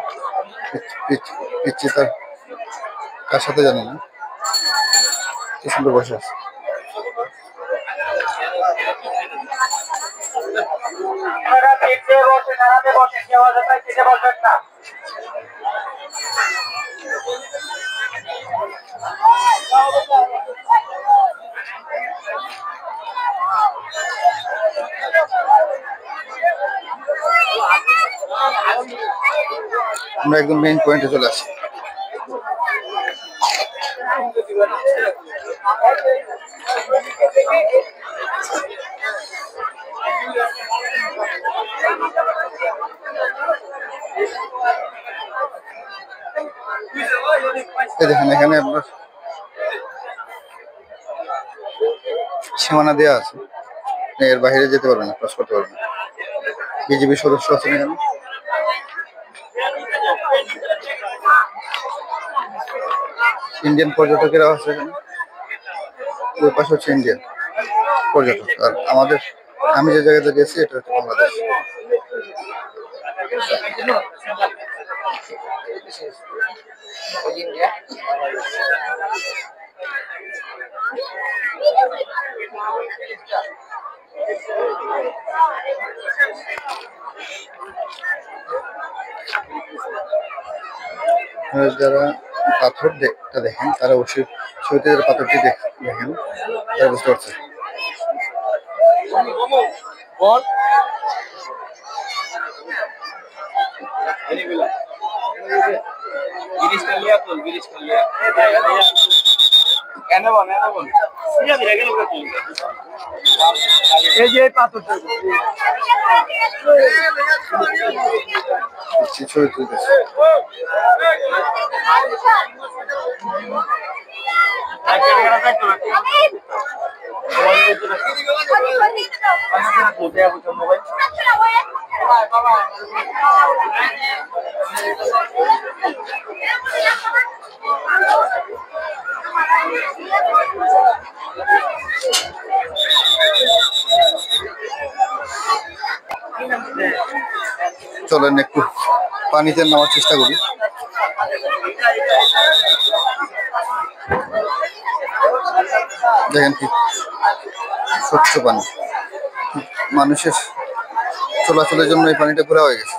পিচ্ছি তার কার সাথে জানি না, কি সুন্দর বসে আছে। আমরা একদম মেইন পয়েন্টে চলে আসি। দেখেন এখানে আপনার সীমানা দেওয়া আছে, এর বাইরে যেতে পারবেন না, ক্রস করতে পারবেন না। বিজেপি সদস্য আছেন এখানে। ইন্ডিয়ান পর্যটকেরা আছে এখানে, ওই পাশে হচ্ছে ইন্ডিয়ান পর্যটক, আর আমি যে জায়গাতে গেছি এটা হচ্ছে বাংলাদেশ। যারা পাথরটা দেখেন তারা অবশ্যই ছবিতে যারা পাথরটি দেখেন তারা বুঝতে পারছে। এই যে পাথরটা ছবি তুলতেছে। চলেন একটু পানিতে নামার চেষ্টা করি। দেখেন কি স্বচ্ছ পানি, মানুষের চলাচলের জন্য এই পানিটা ঘোরা হয়ে গেছে।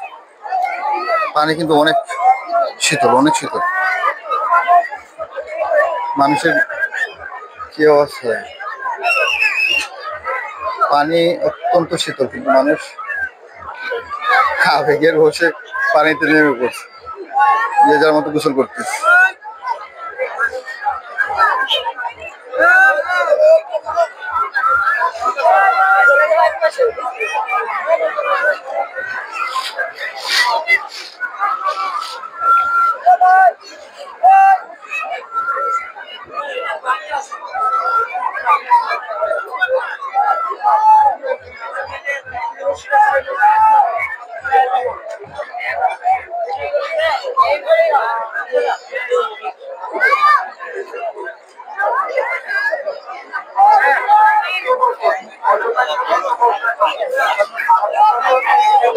পানি কিন্তু অনেক শীতল, অনেক শীতল। মানুষের কি অবস্থা, পানি অত্যন্ত শীতল, কিন্তু মানুষ আবেগের বসে পানিতে নেমে পড়ছে, যে যার মতো গোসল করতেছে।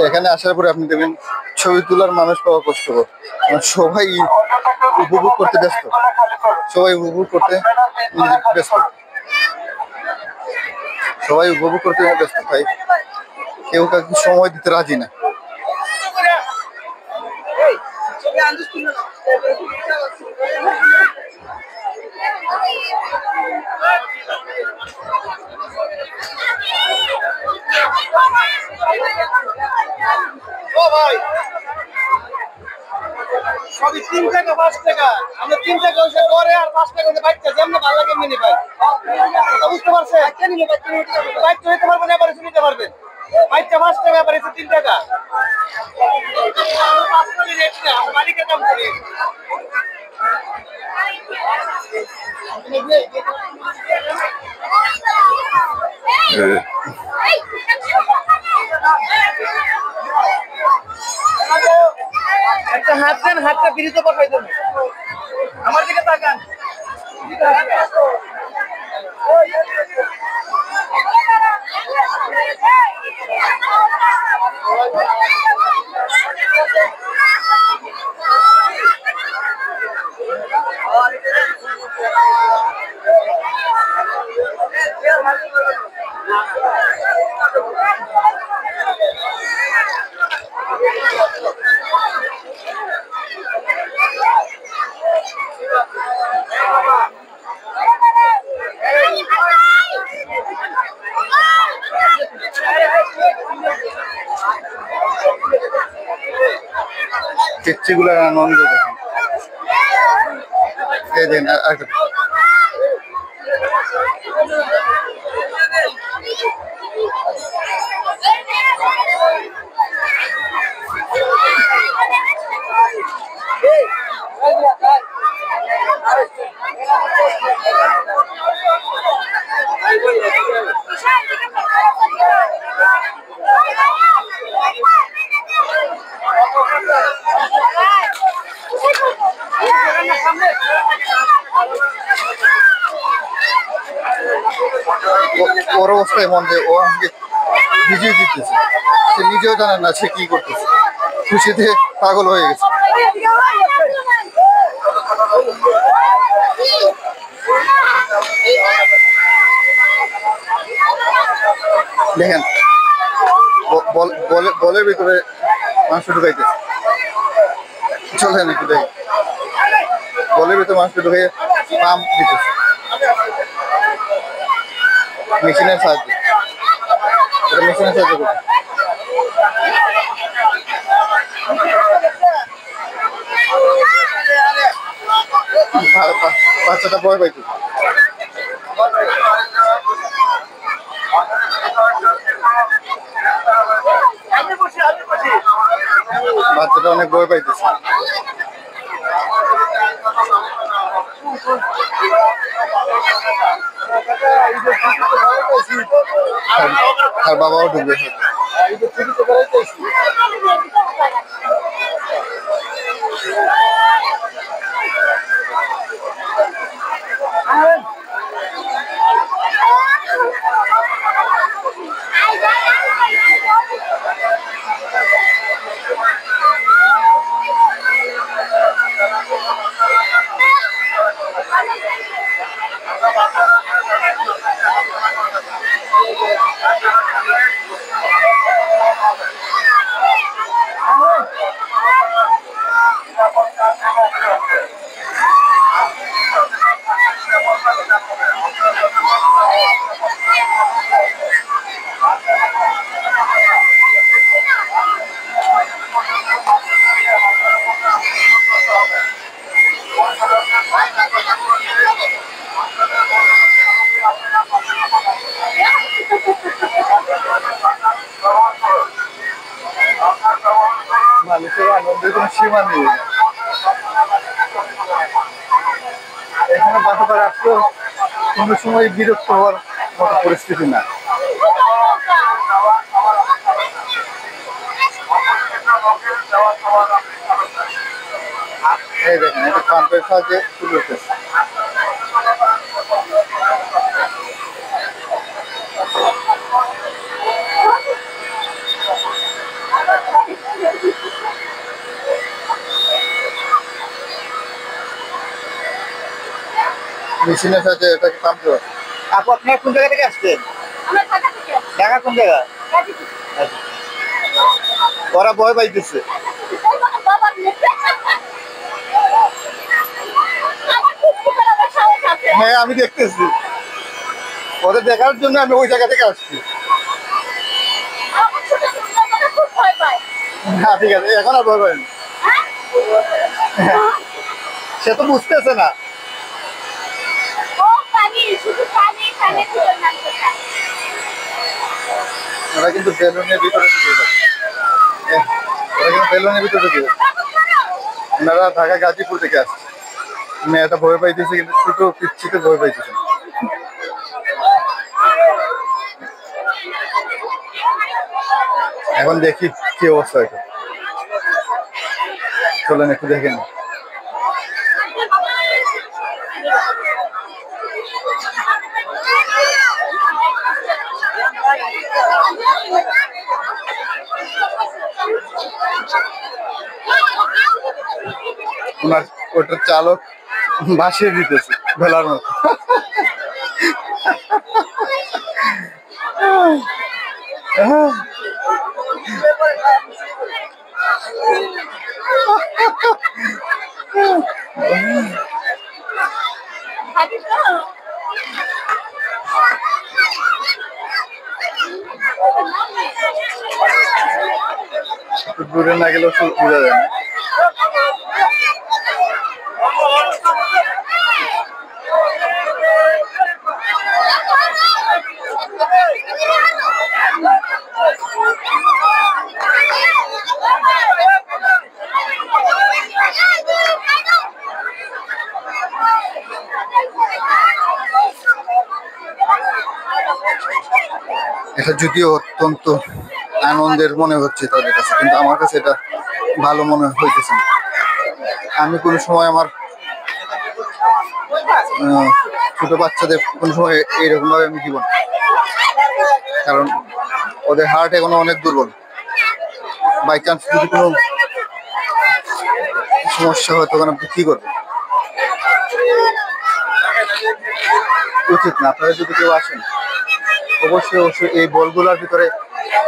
এখানে আসার পরে আপনি দেখবেন ছবি তোলার মানুষ পাওয়া কষ্টকর, সবাই উপভোগ করতে ব্যস্ত, সবাই উপভোগ করতে ব্যস্ত, সবাই উপভোগ করতে ব্যস্ত। তাই কেউ কাউকে সময় দিতে রাজি না। সবই 3 টাকা 5 টাকা, আমরা 3 টাকা করে আর 5 টাকা বাইকটা যেমন ভালো লাগে মিনি বাইক, বুঝতে পারছেন? বাইক তো নিতে পারবেন, এবারে নিতে পারবেন। বাইকটা 5 টাকা, এবারে 3 টাকা। মালিকের দাম করি। একটা হাত দেন, হাতটা ফ্রিজে বসাই দেন। আমার দিকে তাকান। চিচিগুলার আনন্দ দেখেন। এই দিন আরেকটা ওর অবস্থা এমন যে ও আমাকে ভিজিয়ে দিতেছে, সে নিজেও জানে না সে কি করতেছে, খুশিতে পাগল হয়ে গেছে। দেখেন বলের ভিতরে মাংস ঢুকাইতেছে, চলেন একটু দেখেন বলের ভিতরে মাংস ঢুকাই পাম্প দিতেছে মেশিনের সাহায্যে, এটা মেশিনের সাহায্যে করবে। বাচ্চাটা ভয় পাইছে, বাচ্চাটা অনেক ভয় পাইতেছে। আর বাবাও ঢুকবে। মানুষের আনন্দের কোনো সীমা নেই। এখানে বাসাবার আসলেও কোনো সময় বিরক্ত হওয়ার মতো পরিস্থিতি না। এই দেখেন এটা পাম্পের সাহায্যে তুলে উঠতেছে। মেশিনের সাথে এটাকে পাম্প দেওয়া। আপু আপনি কোন জায়গা থেকে আসছেন? ঢাকা কোন জায়গা? ওরা ভয় পাইতেছে। হ্যাঁ আমি দেখতেছি, ওদের দেখার জন্য আমি ওই জায়গা থেকে আসছি। হ্যাঁ ঠিক আছে, এখন আর ভয় পাই না। সে তো বুঝতেছে না। ওরা কিন্তু বেলুনের ভিতরে ওনারা ঢাকা গাজীপুর থেকে আসছে। মেয়েটা ভয় পাইতেছে, কিন্তু ছোট পিচ্ছিতে ভয় পাইতেছে। এখন দেখি কি অবস্থা এটা, চলেন একটু দেখেন। ওনার ওটার চালক ভাসিয়ে দিতেছে ভেলার মতো। দূরে না গেলেও বোঝা যায় না। এটা যদিও অত্যন্ত আনন্দের মনে হচ্ছে তাদের কাছে, কিন্তু আমার কাছে এটা ভালো মনে হইতেছে না। আমি কোনো সময় আমার ছোট বাচ্চাদের কোনো সময় এইরকম ভাবে আমি দিব না, কারণ ওদের হার্ট এখনো অনেক দুর্বল। বাই চান্স যদি কোনো সমস্যা হয় তখন আপনি কি করবেন? উচিত না। আপনারা যদি কেউ আসেন অবশ্যই অবশ্যই এই বলগুলোর ভিতরে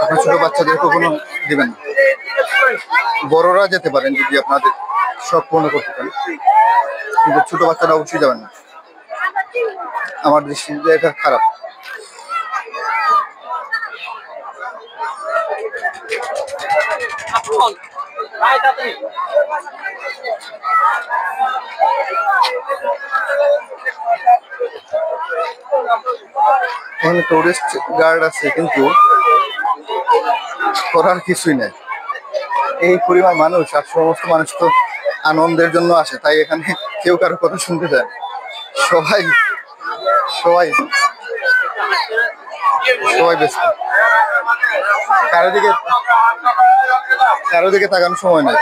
আপনার ছোট বাচ্চাদের কখনো দিবেন না। বড়রা যেতে পারেন যদি আপনাদের শখ পূর্ণ করতে পারেন, কিন্তু ছোট বাচ্চারা অবশ্যই যাবেন না। আমার দৃষ্টিতে এটা খারাপ। এখানে টুরিস্ট গার্ড আছে, কিন্তু করার কিছুই নেই। এই পরিমাণ মানুষ আর সমস্ত মানুষ তো আনন্দের জন্য আসে, তাই এখানে কেউ কারো কথা শুনতে চায় না। সবাই সবাই সবাই ব্যস্ত, কারো দিকে তাকানোর সময় নেই।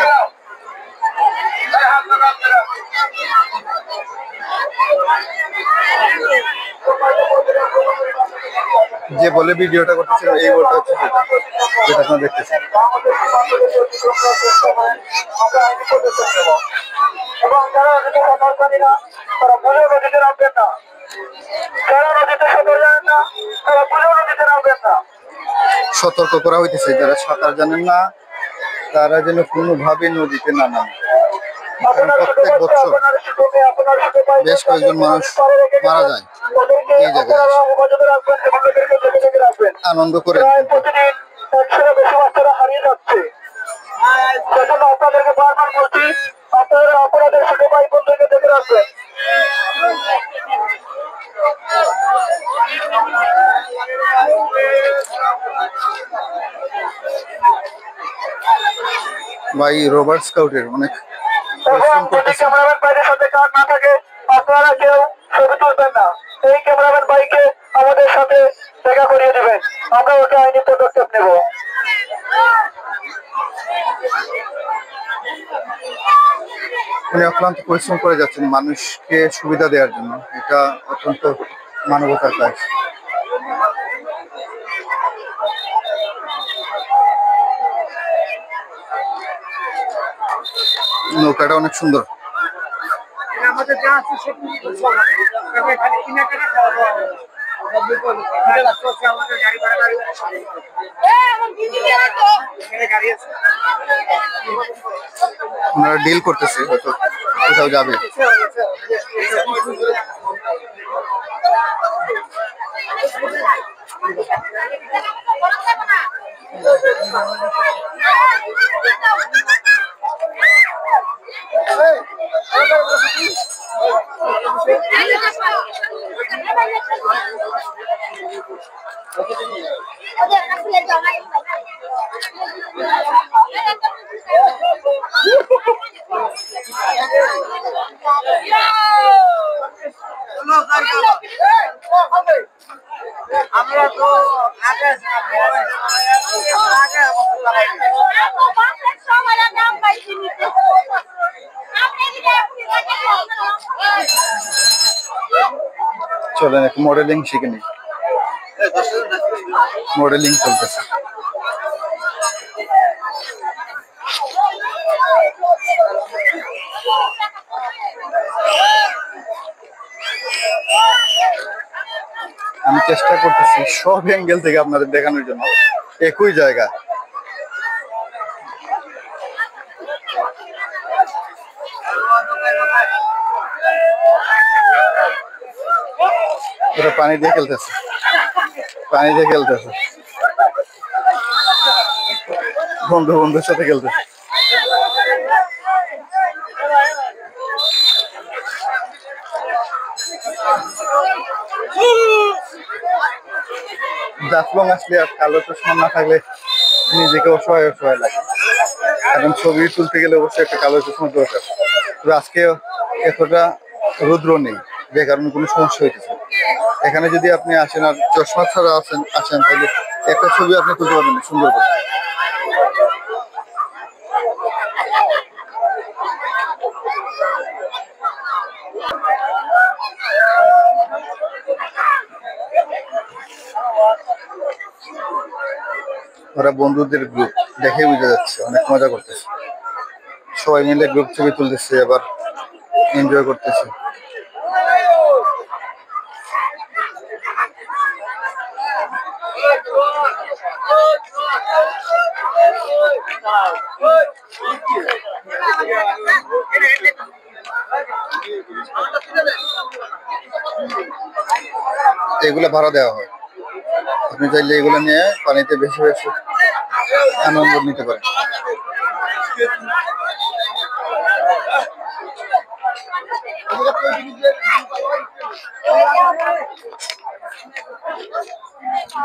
যে বলে ভিডিওটা করতেছিল এই বলটা হচ্ছে যেটা আপনারা দেখতেছেন। এবং যারা তারা মনে রাখবেন না। যারা নদীতে সাঁতার জানেন না তারা ভুলেও নদীতে নামবেন না। সতর্ক করা হইতেছে যারা সাঁতার জানেন না তারা যেন কোনোভাবে নদীতে না নামে। কারণ প্রত্যেক বছর বেশ কয়েকজন মানুষ মারা যায় এই জায়গায় আনন্দ করে। প্রতিদিন 100-এর বেশি বাচ্চারা হারিয়ে যাচ্ছে। সেজন্য আপনাদেরকে বারবার বলছি, আপনারা আপনাদের ছোট ভাই বোনদেরকে দেখে রাখবেন। ভাই রোভার স্কাউটের অনেক এবং পরিশ্রম যদি করতেছে। ক্যামেরাম্যান ভাইদের সাথে কার্ড না থাকে আপনারা কেউ ছবি তুলবেন না। এই ক্যামেরাম্যান ভাইকে আমাদের সাথে দেখা করিয়ে দেবেন, আমরা ওকে আইনি পদক্ষেপ নেব। উনি অক্লান্ত পরিশ্রম করে যাচ্ছেন মানুষকে সুবিধা দেওয়ার জন্য। এটা অত্যন্ত মানবতার কাজ। নৌকাটা অনেক সুন্দর। আমাদের যা আছে সব কিছু খালি কিনাকাটা খাওয়া দাওয়া আমাদের গাড়ি ভাড়া গাড়ি আছে ওনারা ডিল করতেছে, হয়তো কোথাও যাবে। আমরা তো আগে চলেন একটু মডেলিং শিখে নিই। মডেলিং চলতেছে। আমি চেষ্টা করতেছি সব অ্যাঙ্গেল থেকে আপনাদের দেখানোর জন্য একই জায়গা। ওরা পানি দিয়ে খেলতেছে, পানি দিয়ে খেলতেছে, বন্ধুর সাথে খেলতেছে। জাফলং আসলে আর কালো চশমা না থাকলে নিজেকে অসহায় অসহায় লাগে। কারণ ছবি তুলতে গেলে অবশ্যই একটা কালো চশমা দরকার। তবে আজকে এতটা রৌদ্র নেই, যে কারণে কোনো সমস্যা হইতেছে। এখানে যদি আপনি আসেন আর চশমা ছাড়া আসেন তাহলে একটা ছবি আপনি তুলতে পারবেন না সুন্দর করে। ওরা বন্ধুদের গ্রুপ দেখে বুঝা যাচ্ছে অনেক মজা করতেছে, সবাই মিলে গ্রুপ ছবি তুলতেছে, আবার এনজয় করতেছে। এগুলো ভাড়া দেওয়া হয়, আপনি চাইলে এগুলো নিয়ে পানিতে বেশি বেশি আনন্দ নিতে পারেন।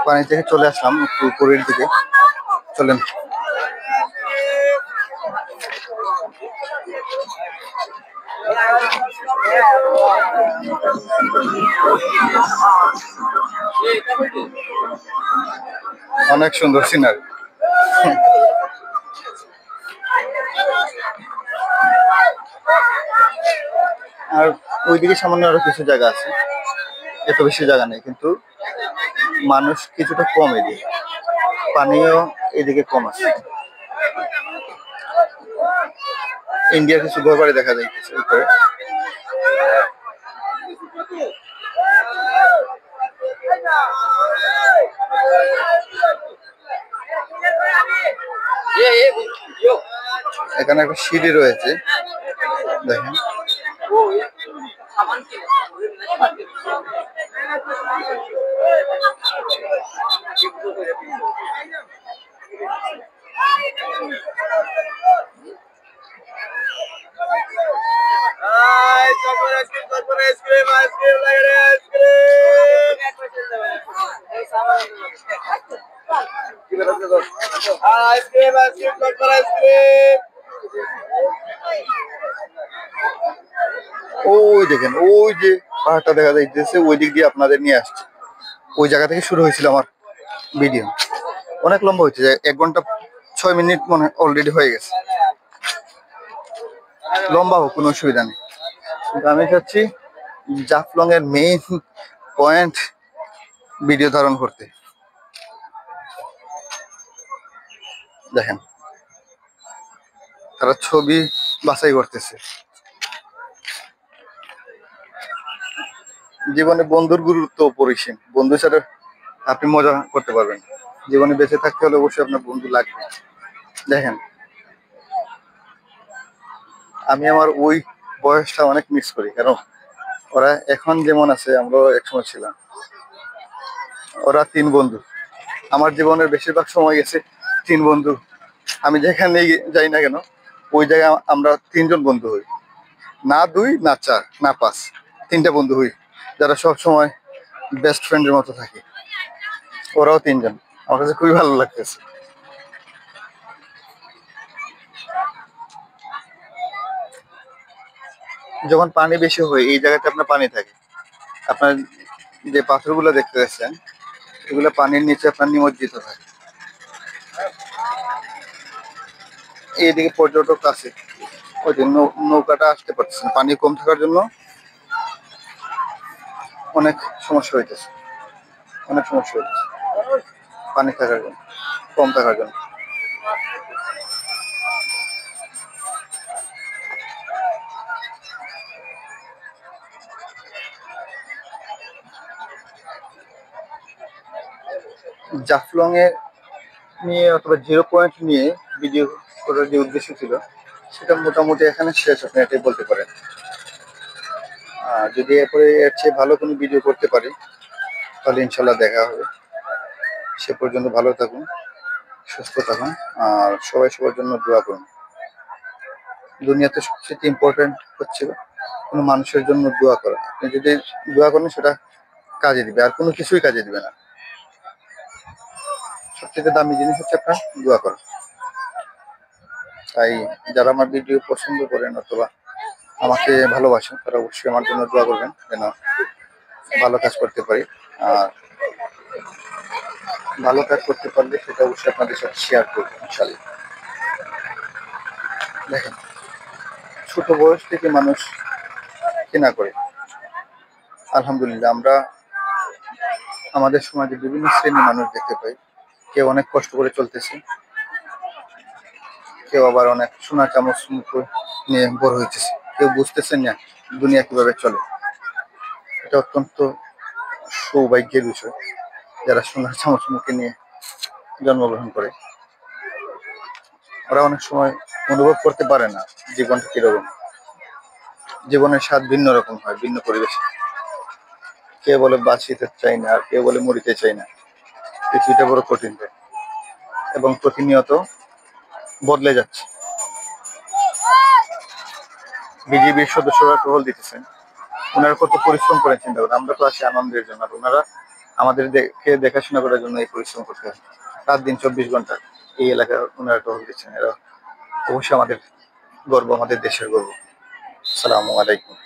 পানি থেকে চলে আসলাম একটু উপরের দিকে, চলেন। অনেক সুন্দর সিনারি। আর ওইদিকে সামান্য আরো কিছু জায়গা আছে, এত বেশি জায়গা নেই, কিন্তু মানুষ কিছুটা কম, এদিকে পানিও এদিকে কম আছে। ইন্ডিয়ার কিছু ঘর বাড়ি দেখা যাইতেছে উপরে। এখানে একটা সিঁড়ি রয়েছে দেখেন। ওই দেখেন, ওই যে পাহাড়টা দেখা যাইতেছে, ওই দিক দিয়ে আপনাদের নিয়ে আসছে। ওই জায়গা থেকে শুরু হয়েছিল আমার ভিডিও। অনেক লম্বা হয়েছে, 1 ঘন্টা 6 মিনিট মনে হয় অলরেডি হয়ে গেছে। লম্বা হোক, কোনো অসুবিধা নেই, কিন্তু আমি চাচ্ছি জাফলং এর মেইন পয়েন্ট ভিডিও ধারণ করতে। দেখেন তারা ছবি বাছাই করতেছে। জীবনে বন্ধুর গুরুত্ব অপরিসীম। বন্ধু ছাড়া আপনি মজা করতে পারবেন। জীবনে বেঁচে থাকতে হলে অবশ্যই আপনার বন্ধু লাগবে। দেখেন আমি আমার ওই বয়সটা অনেক মিস করি, কারণ ওরা এখন যেমন আছে আমরাও একসময় ছিলাম। ওরা 3 বন্ধু, আমার জীবনের বেশিরভাগ সময় গেছে 3 বন্ধু। আমি যেখানে যাই না কেন ওই জায়গায় আমরা 3 জন বন্ধু হই, না 2 না 4 না 5, 3টা বন্ধু হই, যারা সব সময় বেস্ট ফ্রেন্ডের মতো থাকে। ওরাও 3 জন, আমার কাছে খুবই ভালো লাগতেছে। যখন পানি বেশি হয় এই জায়গাতে আপনার পানি থাকে, আপনার যে পাথরগুলো দেখতে পাচ্ছেন এগুলো পানির নিচে আপনার নিমজ্জিত থাকে। এইদিকে পর্যটক আছে, ওই যে নৌকাটা আসতে পারতেছে না, পানি কম থাকার জন্য অনেক সমস্যা হইতেছে, অনেক সমস্যা হইতেছে পানি থাকার জন্য, কম থাকার জন্য। জাফলং এ নিয়ে অথবা 0 পয়েন্ট নিয়ে ভিডিও করার যে উদ্দেশ্য ছিল সেটা মোটামুটি এখানে শেষ, আপনি এটাই বলতে পারেন। যদি এরপরে এর চেয়ে ভালো কোনো ভিডিও করতে পারি তাহলে ইনশাল্লাহ দেখা হবে। সে পর্যন্ত ভালো থাকুন, সুস্থ থাকুন, আর সবাই সবার জন্য দোয়া করুন। দুনিয়াতে সবচেয়ে ইম্পর্টেন্ট হচ্ছে কোনো মানুষের জন্য দোয়া করা। আপনি যদি দোয়া করেন সেটা কাজে দিবে, আর কোনো কিছুই কাজে দিবে না। সবচেয়ে দামি জিনিস হচ্ছে আপনার দোয়া করা। তাই যারা আমার ভিডিও পছন্দ করেন অথবা আমাকে ভালোবাসেন তারা অবশ্যই আমার জন্য দোয়া করবেন যেন ভালো কাজ করতে পারি। আর ভালো কাজ করতে পারলে সেটা অবশ্যই আপনাদের সাথে শেয়ার করবো ইনশাল্লাহ। দেখেন ছোট বয়স থেকে মানুষ কেনা করে, আলহামদুলিল্লাহ আমরা আমাদের সমাজে বিভিন্ন শ্রেণীর মানুষ দেখতে পাই। কেউ অনেক কষ্ট করে চলতেছে, কেউ আবার অনেক সোনা চামচ নিয়ে বড় হইতেছে। কেউ বুঝতেছেন না দুনিয়া কিভাবে চলে। এটা অত্যন্ত সৌভাগ্যের বিষয় যারা সোনার চামচ মুখে নিয়ে জন্মগ্রহণ করে। ওরা অনেক সময় অনুভব করতে পারে না জীবনটা কিরকম। জীবনের স্বাদ ভিন্ন রকম হয় ভিন্ন পরিবেশে। কে বলে বাঁচিতে চাই না, আর কেউ বলে মরিতে চাই না। পৃথিবীটা বড় কঠিন এবং প্রতিনিয়ত বদলে যাচ্ছে। বিজিবির সদস্যরা টহল দিতেছেন, ওনারা কত পরিশ্রম করেন চিন্তা করেন। আমরা তো আসি আনন্দের জন্য, আর ওনারা আমাদের দেখাশোনা করার জন্য এই পরিশ্রম করতে হয়। রাত দিন 24 ঘন্টা এই এলাকায় ওনারা টহল দিচ্ছেন। এরা অবশ্যই আমাদের গর্ব, আমাদের দেশের গর্ব। আসসালামু আলাইকুম।